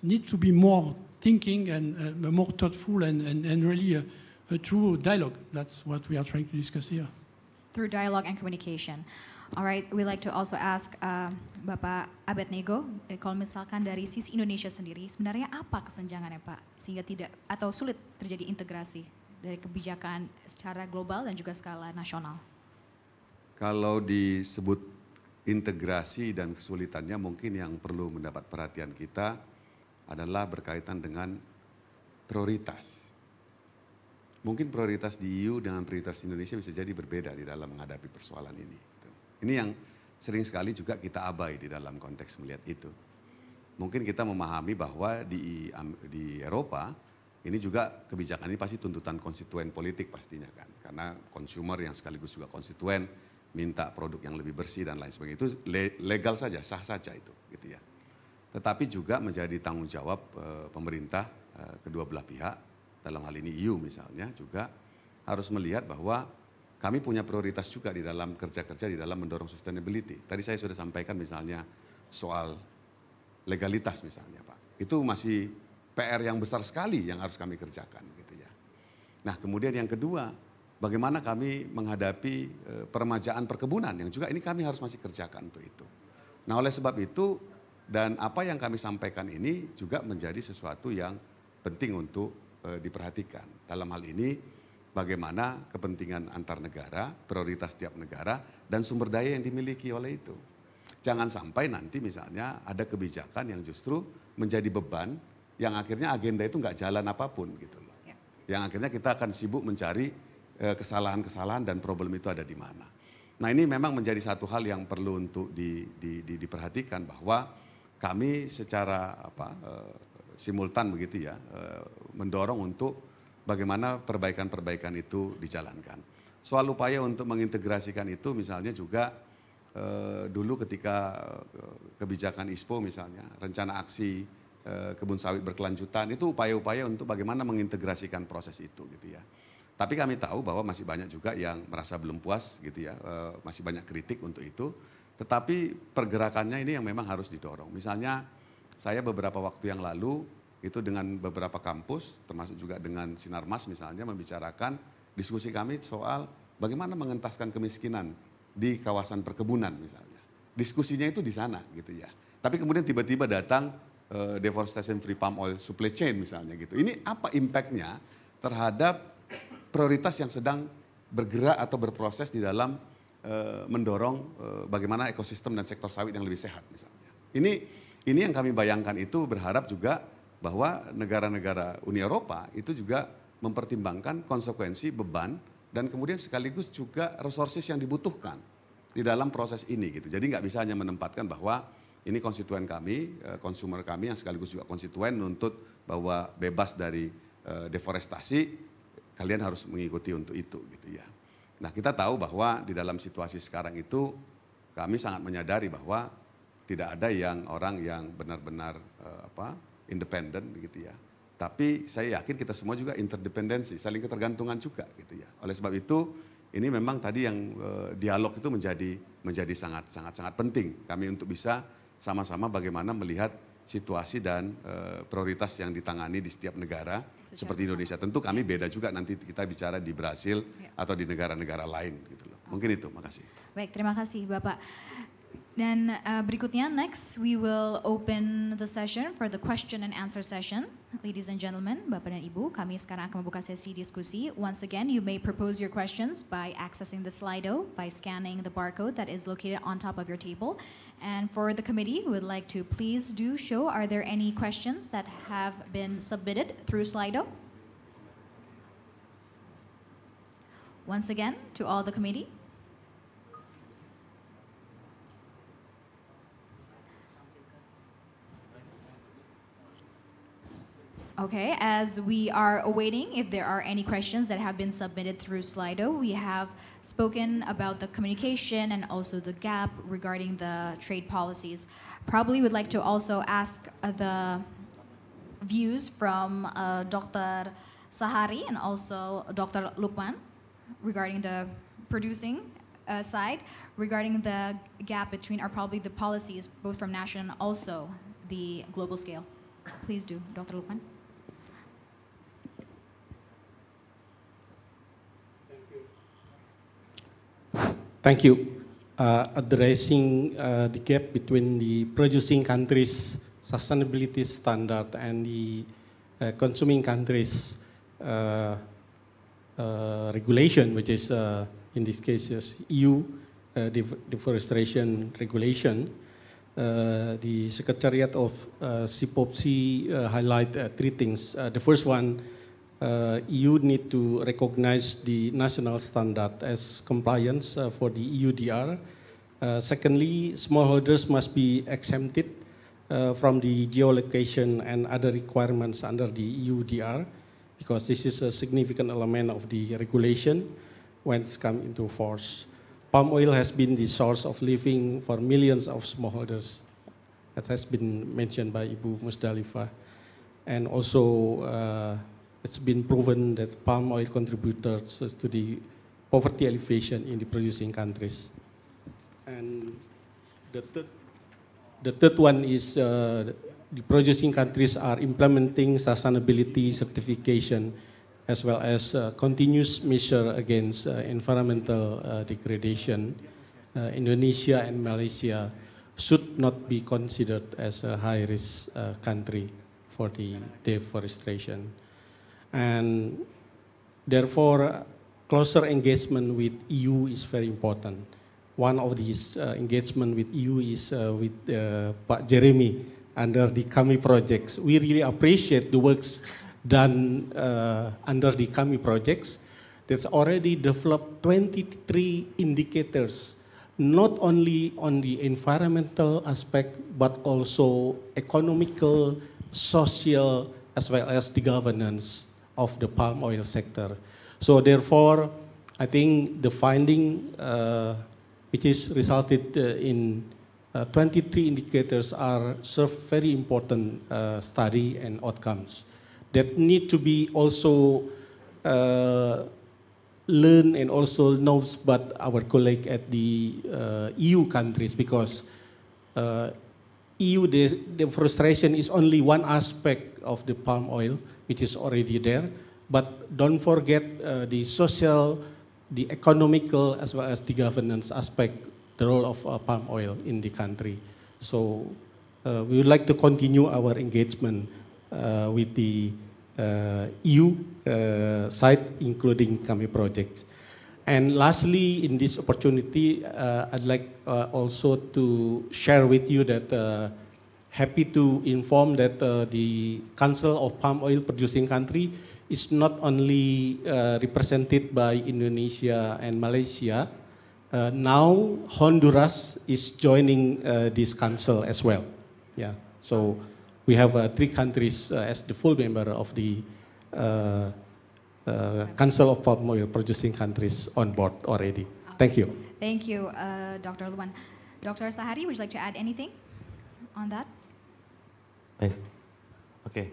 needs to be more thinking and more thoughtful and really a true dialogue. That's what we are trying to discuss here. Through dialogue and communication. All right, we'd like to also ask Bapak Abednego, kalau misalkan dari sisi Indonesia sendiri, sebenarnya apa kesenjangannya Pak, sehingga tidak atau sulit terjadi integrasi dari kebijakan secara global dan juga skala nasional? Kalau disebut integrasi dan kesulitannya, mungkin yang perlu mendapat perhatian kita adalah berkaitan dengan prioritas. Mungkin prioritas di EU dengan prioritas Indonesia bisa jadi berbeda di dalam menghadapi persoalan ini. Ini yang sering sekali juga kita abai di dalam konteks melihat itu. Mungkin kita memahami bahwa di Eropa ini juga kebijakan ini pasti tuntutan konstituen politik pastinya kan. Karena consumer yang sekaligus juga konstituen minta produk yang lebih bersih dan lain sebagainya. Itu legal saja, sah saja itu gitu ya. Tetapi juga menjadi tanggung jawab pemerintah kedua belah pihak, dalam hal ini EU misalnya juga harus melihat bahwa kami punya prioritas juga di dalam kerja-kerja di dalam mendorong sustainability. Tadi saya sudah sampaikan misalnya soal legalitas misalnya Pak. Itu masih PR yang besar sekali yang harus kami kerjakan gitu ya. Nah kemudian yang kedua, bagaimana kami menghadapi peremajaan perkebunan yang juga ini kami harus masih kerjakan untuk itu. Nah oleh sebab itu dan apa yang kami sampaikan ini juga menjadi sesuatu yang penting untuk diperhatikan. Dalam hal ini bagaimana kepentingan antar negara, prioritas tiap negara, dan sumber daya yang dimiliki oleh itu. Jangan sampai nanti misalnya ada kebijakan yang justru menjadi beban, yang akhirnya agenda itu nggak jalan apapun gitu loh. Yang akhirnya kita akan sibuk mencari kesalahan-kesalahan dan problem itu ada di mana. Nah ini memang menjadi satu hal yang perlu untuk diperhatikan bahwa kami secara simultan begitu ya, mendorong untuk bagaimana perbaikan-perbaikan itu dijalankan. Soal upaya untuk mengintegrasikan itu misalnya juga dulu ketika kebijakan ISPO misalnya, rencana aksi kebun sawit berkelanjutan, itu upaya-upaya untuk bagaimana mengintegrasikan proses itu gitu ya. Tapi kami tahu bahwa masih banyak juga yang merasa belum puas gitu ya, masih banyak kritik untuk itu. Tetapi pergerakannya ini yang memang harus didorong. Misalnya saya beberapa waktu yang lalu itu dengan beberapa kampus, termasuk juga dengan Sinarmas misalnya, membicarakan diskusi kami soal bagaimana mengentaskan kemiskinan di kawasan perkebunan misalnya. Diskusinya itu di sana gitu ya. Tapi kemudian tiba-tiba datang deforestation free palm oil supply chain misalnya gitu. Ini apa impactnya terhadap prioritas yang sedang bergerak atau berproses di dalam mendorong bagaimana ekosistem dan sektor sawit yang lebih sehat misalnya. Ini yang kami bayangkan itu berharap juga bahwa negara-negara Uni Eropa itu juga mempertimbangkan konsekuensi beban dan kemudian sekaligus juga resources yang dibutuhkan di dalam proses ini gitu. Jadi nggak bisa hanya menempatkan bahwa ini konstituen kami, konsumer kami yang sekaligus juga konstituen nuntut bahwa bebas dari deforestasi, kalian harus mengikuti untuk itu gitu ya. Nah kita tahu bahwa di dalam situasi sekarang itu kami sangat menyadari bahwa tidak ada orang yang benar-benar independen gitu ya. Tapi saya yakin kita semua juga interdependensi, saling ketergantungan juga gitu ya. Oleh sebab itu ini memang tadi yang dialog itu menjadi sangat penting kami untuk bisa sama-sama bagaimana melihat situasi dan prioritas yang ditangani di setiap negara seperti Indonesia. Tentu kami beda juga nanti kita bicara di Brasil atau di negara-negara lain gitu loh. Mungkin itu, makasih. Baik, terima kasih Bapak. Dan berikutnya, next we will open the session for the question and answer session. Ladies and gentlemen, Bapak dan Ibu, kami sekarang akan membuka sesi diskusi. Once again, you may propose your questions by accessing the Slido, by scanning the barcode that is located on top of your table. And for the committee, we would like to please do show, are there any questions that have been submitted through Slido? Once again, to all the committee. Okay, as we are awaiting if there are any questions that have been submitted through Slido, we have spoken about the communication and also the gap regarding the trade policies. Probably would like to also ask the views from Dr. Sahari and also Dr. Lukman regarding the producing side, regarding the gap between probably the policies both from national and also the global scale. Please do, Dr. Lukman. Thank you. Addressing the gap between the producing countries' sustainability standard and the consuming countries' regulation, which is in this case EU deforestation regulation. The Secretariat of CIFOR-ICRAF highlight three things. The first one, EU need to recognize the national standard as compliance for the EUDR. Secondly, smallholders must be exempted from the geolocation and other requirements under the EUDR, because this is a significant element of the regulation when it's come into force. Palm oil has been the source of living for millions of smallholders, that has been mentioned by Ibu Musdalifah. And also, it's been proven that palm oil contributes to the poverty alleviation in the producing countries. And the third one is the producing countries are implementing sustainability certification as well as continuous measure against environmental degradation. Indonesia and Malaysia should not be considered as a high-risk country for the deforestation. And therefore, closer engagement with EU is very important. One of these engagement with EU is with Pak Jeremy under the KAMI projects. We really appreciate the works done under the KAMI projects that's already developed 23 indicators, not only on the environmental aspect, but also economical, social, as well as the governance of the palm oil sector. So therefore, I think the finding which is resulted in 23 indicators are serve very important study and outcomes that need to be also learned and also knows by our colleague at the EU countries, because EU deforestation is only one aspect of the palm oil, which is already there. But don't forget the social, the economical, as well as the governance aspect, the role of palm oil in the country. So we would like to continue our engagement with the EU side, including KAMI projects. And lastly, in this opportunity, I'd like also to share with you that happy to inform that the Council of Palm Oil Producing Country is not only represented by Indonesia and Malaysia. Now Honduras is joining this council as well. Yeah, so we have 3 countries as the full member of the Council of Palm Oil Producing Countries on board already. Thank you. Thank you, Dr. Luan. Dr. Sahari, would you like to add anything on that? Yes. Okay,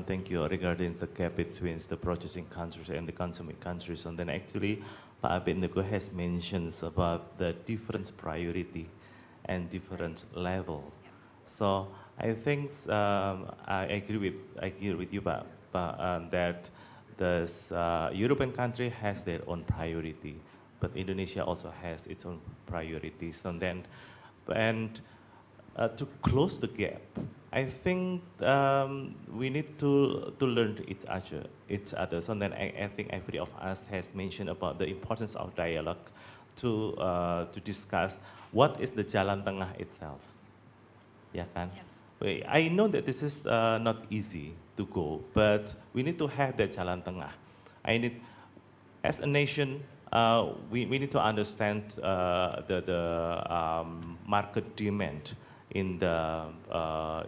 thank you. Regarding the gap between the producing countries and the consuming countries, and then actually, Pak Abednego has mentioned about the different priority and different level. So I think I agree with you, Pak, that the European country has their own priority, but Indonesia also has its own priorities. And then and to close the gap, I think we need to learn each other. So then I think every of us has mentioned about the importance of dialogue to discuss what is the jalan tengah itself. Ya kan? Yes. I know that this is not easy to go, but we need to have that jalan tengah. As a nation, we need to understand the market demand in the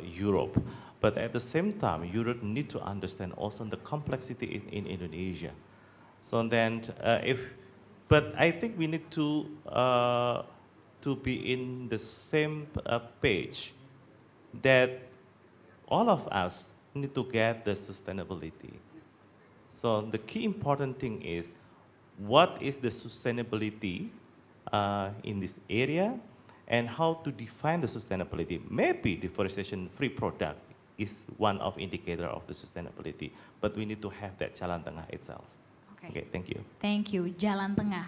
Europe, but at the same time, Europe need to understand also the complexity in Indonesia. So then, but I think we need to be in the same page that all of us need to get the sustainability. So the key important thing is, what is the sustainability in this area, and how to define the sustainability. Maybe deforestation-free product is one of indicator of the sustainability, but we need to have that jalan tengah itself. Okay, thank you. Thank you, jalan tengah.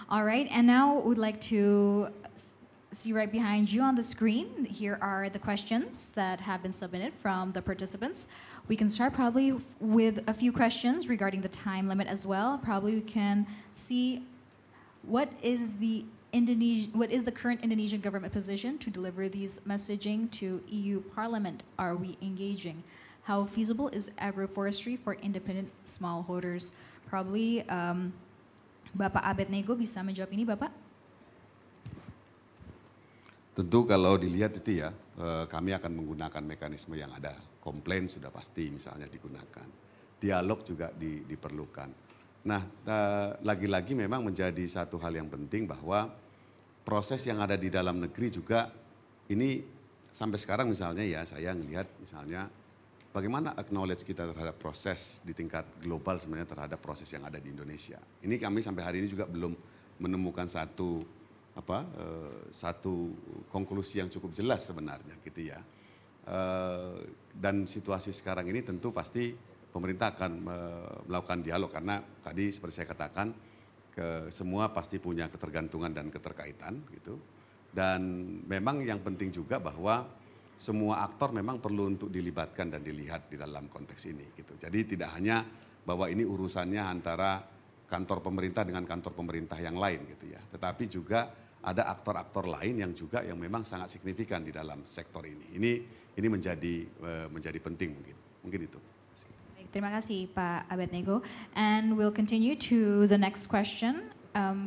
All right, and now we'd like to see right behind you on the screen. Here are the questions that have been submitted from the participants. We can start probably with a few questions regarding the time limit as well. Probably we can see what is the current Indonesian government position to deliver these messaging to EU Parliament? Are we engaging? How feasible is agroforestry for independent smallholders? Probably Bapak Abednego bisa menjawab ini, Bapak? Tentu kalau dilihat itu ya, kami akan menggunakan mekanisme yang ada. Komplain sudah pasti misalnya digunakan. Dialog juga diperlukan. Nah, lagi-lagi memang menjadi satu hal yang penting bahwa proses yang ada di dalam negeri juga ini sampai sekarang misalnya ya, saya melihat misalnya bagaimana acknowledge kita terhadap proses di tingkat global sebenarnya terhadap proses yang ada di Indonesia. Ini kami sampai hari ini juga belum menemukan satu konklusi yang cukup jelas sebenarnya gitu ya. Dan situasi sekarang ini tentu pasti pemerintah akan melakukan dialog karena tadi seperti saya katakan semua pasti punya ketergantungan dan keterkaitan gitu. Dan memang yang penting juga bahwa semua aktor memang perlu untuk dilibatkan dan dilihat di dalam konteks ini gitu. Jadi tidak hanya bahwa ini urusannya antara kantor pemerintah dengan kantor pemerintah yang lain gitu ya. Tetapi juga ada aktor-aktor lain yang juga yang memang sangat signifikan di dalam sektor ini. Ini menjadi penting mungkin itu. Baik, terima kasih Pak Abednego. And we'll continue to the next question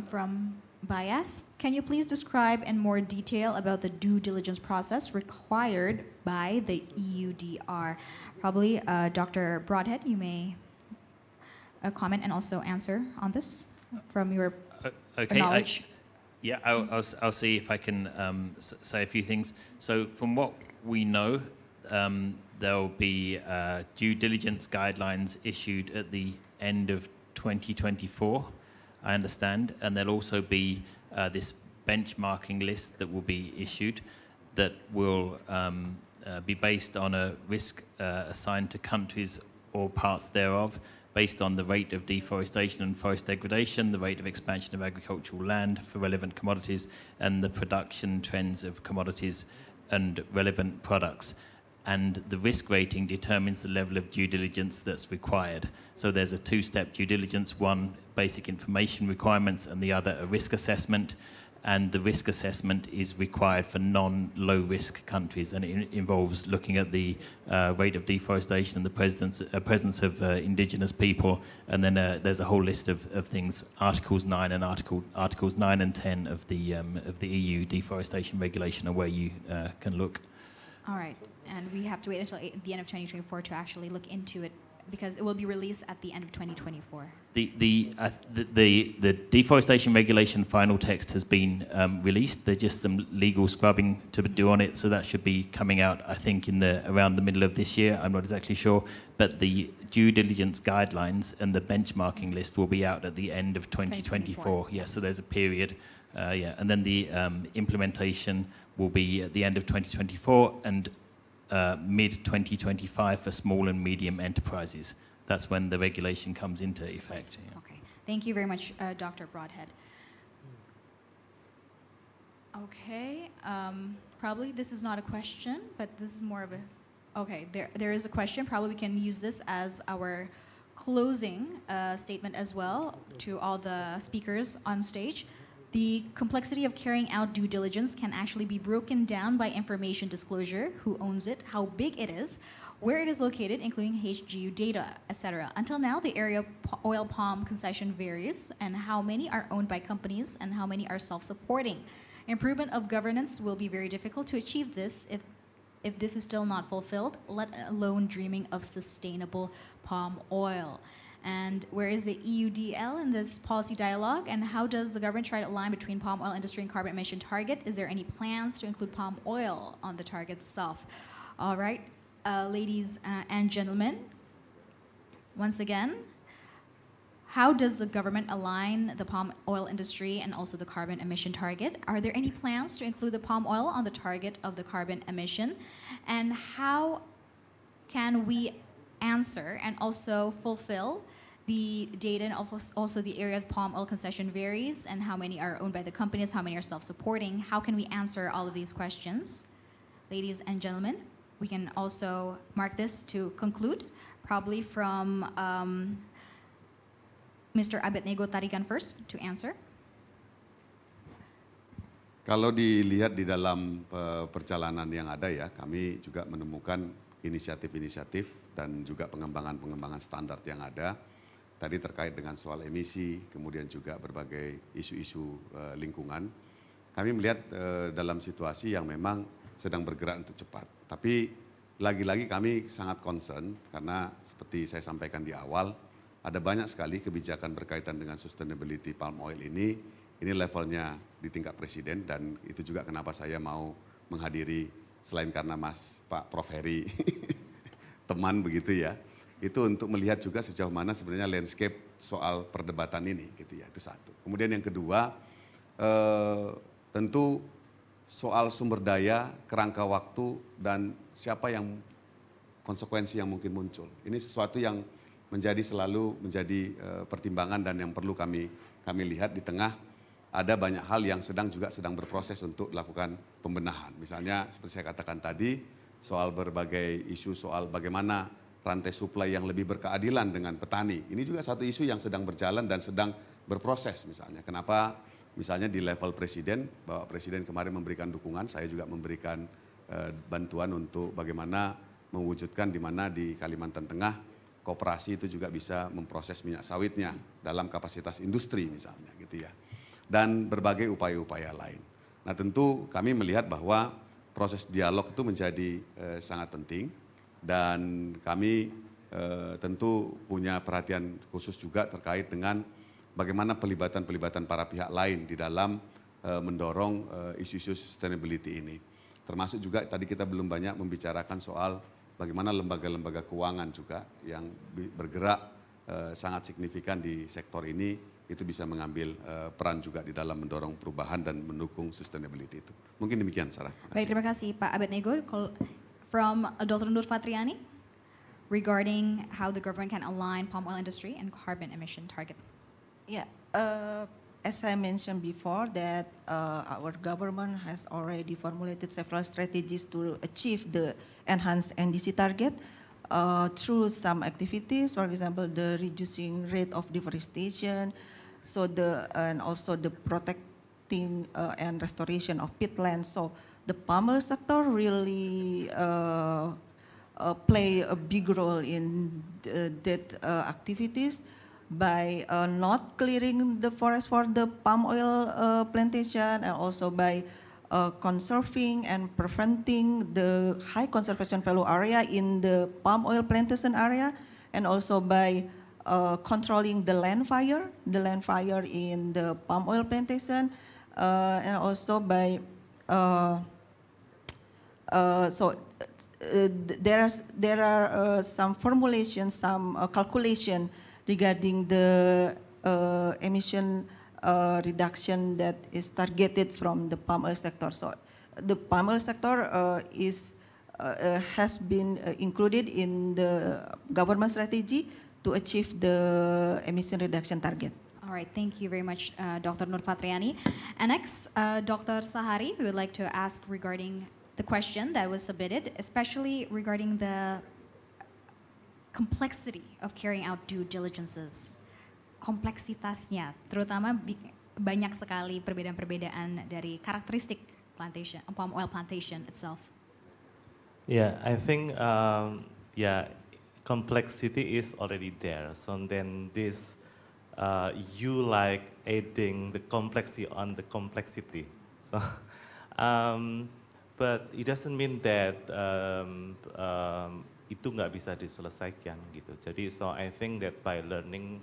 from Bias. Can you please describe in more detail about the due diligence process required by the EUDR? Probably Dr. Broadhead, you may comment and also answer on this from your knowledge. Yeah, I'll see if I can say a few things. So from what we know, there'll be due diligence guidelines issued at the end of 2024, I understand, and there'll also be this benchmarking list that will be issued that will be based on a risk assigned to countries or parts thereof, based on the rate of deforestation and forest degradation, the rate of expansion of agricultural land for relevant commodities, and the production trends of commodities and relevant products. And the risk rating determines the level of due diligence that's required. So there's a two-step due diligence, one basic information requirements and the other a risk assessment. And the risk assessment is required for non-low risk countries, and it involves looking at the rate of deforestation and the presence of indigenous people, and then there's a whole list of things, Articles 9 and Articles 9 and 10 of the EU Deforestation Regulation are where you can look. All right, and we have to wait until the end of 2024 to actually look into it, because it will be released at the end of 2024. The Deforestation Regulation final text has been released. There's just some legal scrubbing to do on it, so that should be coming out, I think, around the middle of this year. I'm not exactly sure, but the due diligence guidelines and the benchmarking list will be out at the end of 2024. Yeah, so there's a period, and then the implementation will be at the end of 2024 and mid-2025 for small and medium enterprises. That's when the regulation comes into effect. Yeah. Okay, thank you very much, Dr. Broadhead. Okay, probably this is not a question, but this is more of a, okay, there is a question. Probably we can use this as our closing statement as well to all the speakers on stage. The complexity of carrying out due diligence can actually be broken down by information disclosure, who owns it, how big it is, where it is located, including HGU data, etc. Until now, the area of oil palm concession varies, and how many are owned by companies and how many are self-supporting. Improvement of governance will be very difficult to achieve this if this is still not fulfilled, let alone dreaming of sustainable palm oil. And where is the EUDR in this policy dialogue? And how does the government try to align between palm oil industry and carbon emission target? Is there any plans to include palm oil on the target itself? All right, ladies and gentlemen, once again, how does the government align the palm oil industry and also the carbon emission target? Are there any plans to include the palm oil on the target of the carbon emission? And how can we answer and also fulfill the data, and also the area of palm oil concession varies, and how many are owned by the companies, how many are self-supporting? How can we answer all of these questions? Ladies and gentlemen, we can also mark this to conclude, probably from Mr. Abednego Tarigan first to answer. Kalau dilihat di dalam perjalanan yang ada ya, kami juga menemukan inisiatif-inisiatif dan juga pengembangan-pengembangan standar yang ada. Tadi terkait dengan soal emisi, kemudian juga berbagai isu-isu lingkungan. Kami melihat dalam situasi yang memang sedang bergerak untuk cepat. Tapi lagi-lagi kami sangat concern karena seperti saya sampaikan di awal, ada banyak sekali kebijakan berkaitan dengan sustainability palm oil ini levelnya di tingkat presiden, dan itu juga kenapa saya mau menghadiri selain karena Pak Prof Heri teman begitu ya, itu untuk melihat juga sejauh mana sebenarnya landscape soal perdebatan ini gitu ya, itu satu. Kemudian yang kedua tentu soal sumber daya, kerangka waktu, dan siapa yang konsekuensi yang mungkin muncul. Ini sesuatu yang selalu menjadi pertimbangan dan yang perlu kami lihat di tengah ada banyak hal yang sedang berproses untuk dilakukan pembenahan. Misalnya seperti saya katakan tadi, soal berbagai isu soal bagaimana rantai suplai yang lebih berkeadilan dengan petani. Ini juga satu isu yang sedang berjalan dan sedang berproses misalnya. Kenapa misalnya di level presiden, Bapak Presiden kemarin memberikan dukungan, saya juga memberikan bantuan untuk bagaimana mewujudkan di mana di Kalimantan Tengah koperasi itu juga bisa memproses minyak sawitnya dalam kapasitas industri misalnya gitu ya. Dan berbagai upaya-upaya lain. Nah tentu kami melihat bahwa proses dialog itu menjadi sangat penting, dan kami tentu punya perhatian khusus juga terkait dengan bagaimana pelibatan para pihak lain di dalam mendorong isu-isu sustainability ini. Termasuk juga tadi kita belum banyak membicarakan soal bagaimana lembaga-lembaga keuangan juga yang bergerak sangat signifikan di sektor ini itu bisa mengambil peran juga di dalam mendorong perubahan dan mendukung sustainability itu. Mungkin demikian, Sarah. Baik, terima kasih Pak Abednego. From Dr. Nur Fatriani, regarding how the government can align palm oil industry and carbon emission target. Yeah, as I mentioned before, that our government has already formulated several strategies to achieve the enhanced NDC target through some activities, for example, the reducing rate of deforestation, and also the protecting and restoration of peatlands. So the palm oil sector really play a big role in that activities by not clearing the forest for the palm oil plantation, and also by conserving and preventing the high conservation value area in the palm oil plantation area, and also by controlling the land fire in the palm oil plantation, and also by there are some formulations, some calculation regarding the emission reduction that is targeted from the palm oil sector. So the palm oil sector has been included in the government strategy to achieve the emission reduction target. All right, thank you very much, Dr. Nur Fatriani. And next, Dr. Sahari, we would like to ask regarding the question that was submitted, especially regarding the complexity of carrying out due diligences. Kompleksitasnya, terutama banyak sekali perbedaan-perbedaan dari karakteristik plantation, palm oil plantation itself. Yeah, I think complexity is already there. So then this, you like adding the complexity on the complexity. So, but it doesn't mean that itu nggak bisa diselesaikan gitu. Jadi so I think that by learning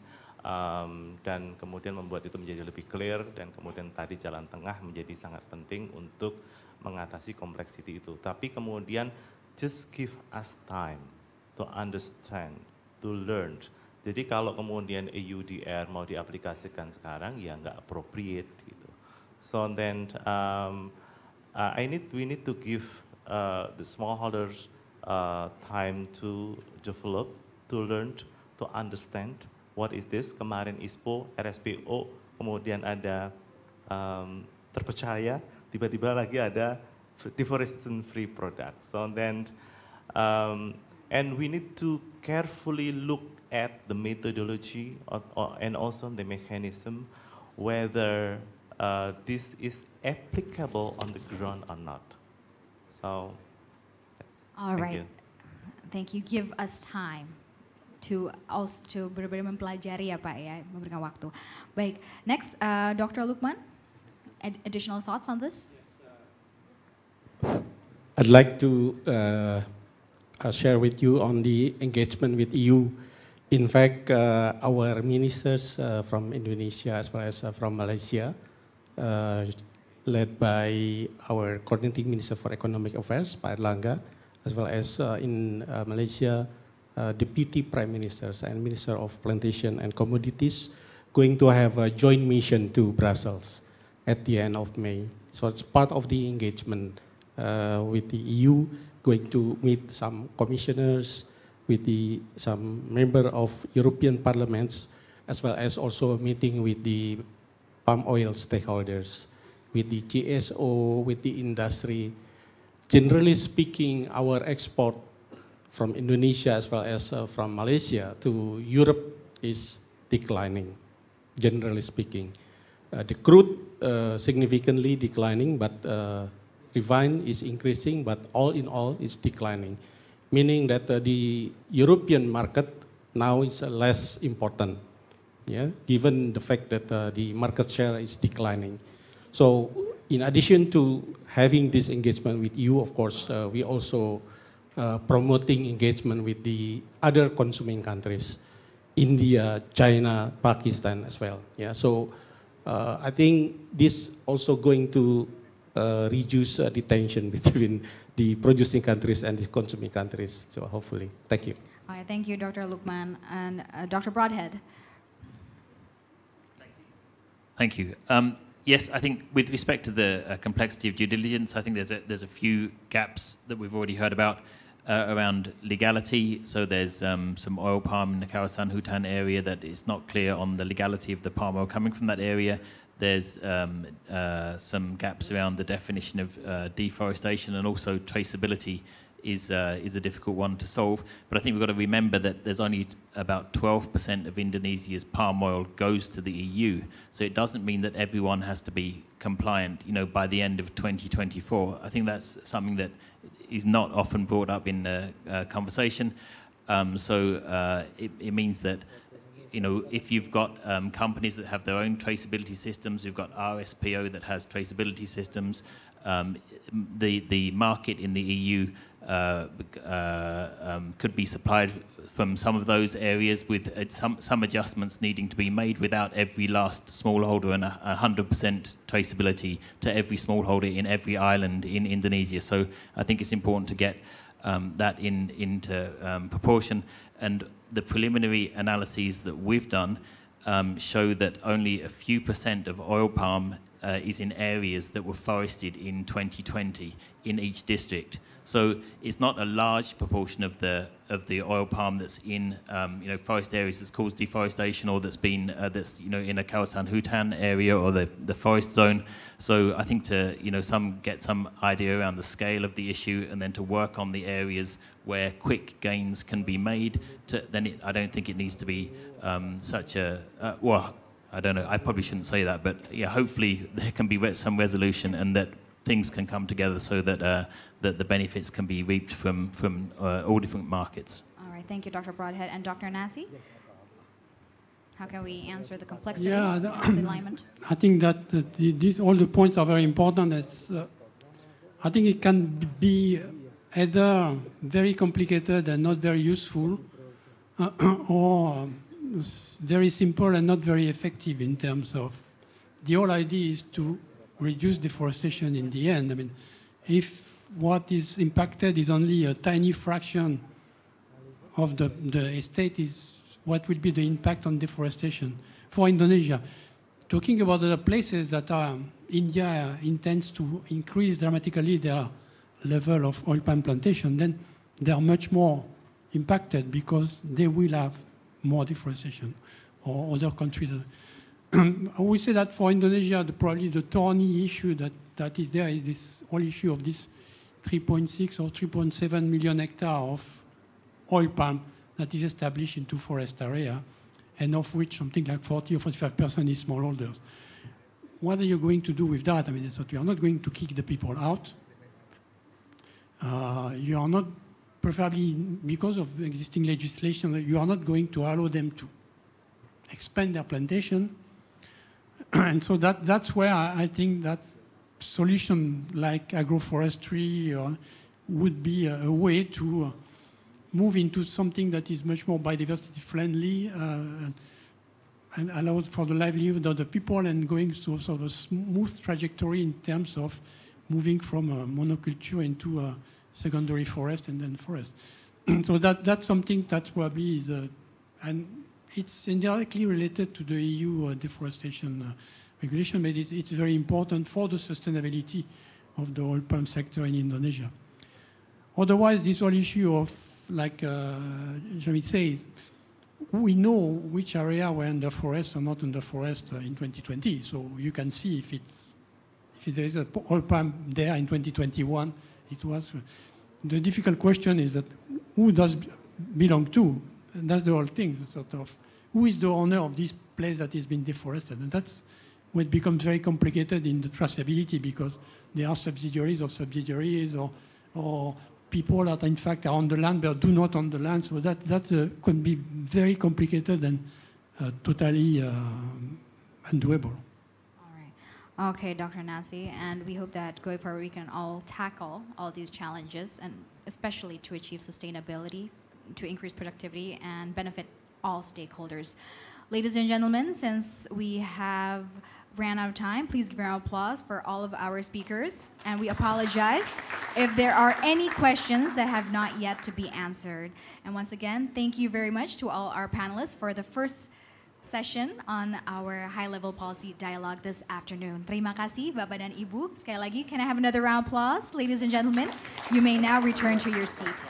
dan kemudian membuat itu menjadi lebih clear dan kemudian tadi jalan tengah menjadi sangat penting untuk mengatasi kompleksiti itu. Tapi kemudian just give us time to understand, to learn. Jadi kalau kemudian EUDR mau diaplikasikan sekarang ya nggak appropriate gitu. So then we need to give the smallholders time to develop, to learn, to understand what is this. Kemarin ISPO, RSPO, kemudian ada terpercaya, tiba-tiba lagi ada deforestation free product. So then, and we need to carefully look at the methodology and also the mechanism, whether this is applicable on the ground or not. So, yes. All right. Thank you. Give us time to also benar-benar mempelajari ya Pak ya, memberikan waktu. Baik, next Dr. Lukman, additional thoughts on this? I'd like to share with you on the engagement with EU. In fact, our ministers from Indonesia as well as from Malaysia, led by our coordinating minister for economic affairs, Pak Erlangga, as well as in Malaysia, Deputy Prime Ministers and Minister of Plantation and Commodities, going to have a joint mission to Brussels at the end of May. So it's part of the engagement with the EU, going to meet some commissioners, with some member of European parliaments, as well as also a meeting with the palm oil stakeholders, with the GSO, with the industry. Generally speaking, our export from Indonesia as well as from Malaysia to Europe is declining, generally speaking. The crude significantly declining, but refined is increasing, but all in all is declining. Meaning that the European market now is less important, yeah, given the fact that the market share is declining. So in addition to having this engagement with you, of course, we also promoting engagement with the other consuming countries, India, China, Pakistan as well. Yeah, so I think this also going to reduce the tension between the producing countries and the consuming countries. So hopefully, thank you. All right, thank you, Dr. Lukman. And Dr. Broadhead. Thank you. Yes, I think with respect to the complexity of due diligence, I think there's a few gaps that we've already heard about around legality. So there's some oil palm in the Kawasan Hutan area that is not clear on the legality of the palm oil coming from that area. There's some gaps around the definition of deforestation, and also traceability is a difficult one to solve. But I think we've got to remember that there's only about 12% of Indonesia's palm oil goes to the EU. So it doesn't mean that everyone has to be compliant, by the end of 2024. I think that's something that is not often brought up in the conversation. It means that, if you've got companies that have their own traceability systems, you've got RSPO that has traceability systems, the market in the EU could be supplied from some of those areas with some adjustments needing to be made without every last smallholder and 100% traceability to every smallholder in every island in Indonesia. So I think it's important to get that into proportion. And the preliminary analyses that we've done show that only a few % of oil palm is in areas that were forested in 2020 in each district. So it's not a large proportion of the oil palm that's in forest areas that's caused deforestation, or that's been that's in a Kawasan Hutan area or the forest zone. So I think to get some idea around the scale of the issue, and then to work on the areas where quick gains can be made. I don't think it needs to be such a I don't know. I probably shouldn't say that, but yeah, hopefully there can be some resolution, and that things can come together so that that the benefits can be reaped from all different markets. All right, thank you, Dr. Broadhead. And Dr. Nasi? How can we answer the complexity of alignment? I think that all the points are very important. I think it can be either very complicated and not very useful, or very simple and not very effective in terms of, the whole idea is to reduce deforestation in the end. I mean, if what is impacted is only a tiny fraction of the estate, is what will be the impact on deforestation. For Indonesia, talking about other places that India intends to increase dramatically their level of oil palm plantation, then they are much more impacted because they will have more deforestation, or other countries. We say that for Indonesia, probably the thorny issue that is there is this whole issue of this 3.6 or 3.7 million hectares of oil palm that is established into forest area, and of which something like 40 or 45% is smallholders. What are you going to do with that? I mean, it's that you are not going to kick the people out. You are not, preferably because of existing legislation, you are not going to allow them to expand their plantation. And so that's where I think that solution like agroforestry would be a way to move into something that is much more biodiversity friendly and allow for the livelihood of the people, and going to sort of a smooth trajectory in terms of moving from a monoculture into a secondary forest and then forest. So that's something that probably is, and it's indirectly related to the EU deforestation regulation, but it's very important for the sustainability of the oil palm sector in Indonesia. Otherwise, this whole issue of, like Jamit says, we know which area were under forest or not under forest in 2020. So you can see if there is an oil palm there in 2021, it was. The difficult question is that who does belong to? And that's the whole thing, sort of. Who is the owner of this place that has been deforested? And that's when it becomes very complicated in the traceability, because there are subsidiaries of subsidiaries, or people that in fact are on the land but do not on the land. So that can be very complicated and totally undoable. Okay, Dr. Nasi, and we hope that going forward we can all tackle all these challenges, and especially to achieve sustainability, to increase productivity and benefit all stakeholders. Ladies and gentlemen, since we have ran out of time, please give a round of applause for all of our speakers, and we apologize if there are any questions that have not yet to be answered. And once again, thank you very much to all our panelists for the first session on our high-level policy dialogue this afternoon. Terima kasih, Bapak dan Ibu. Sekali lagi, can I have another round of applause, ladies and gentlemen? You may now return to your seat.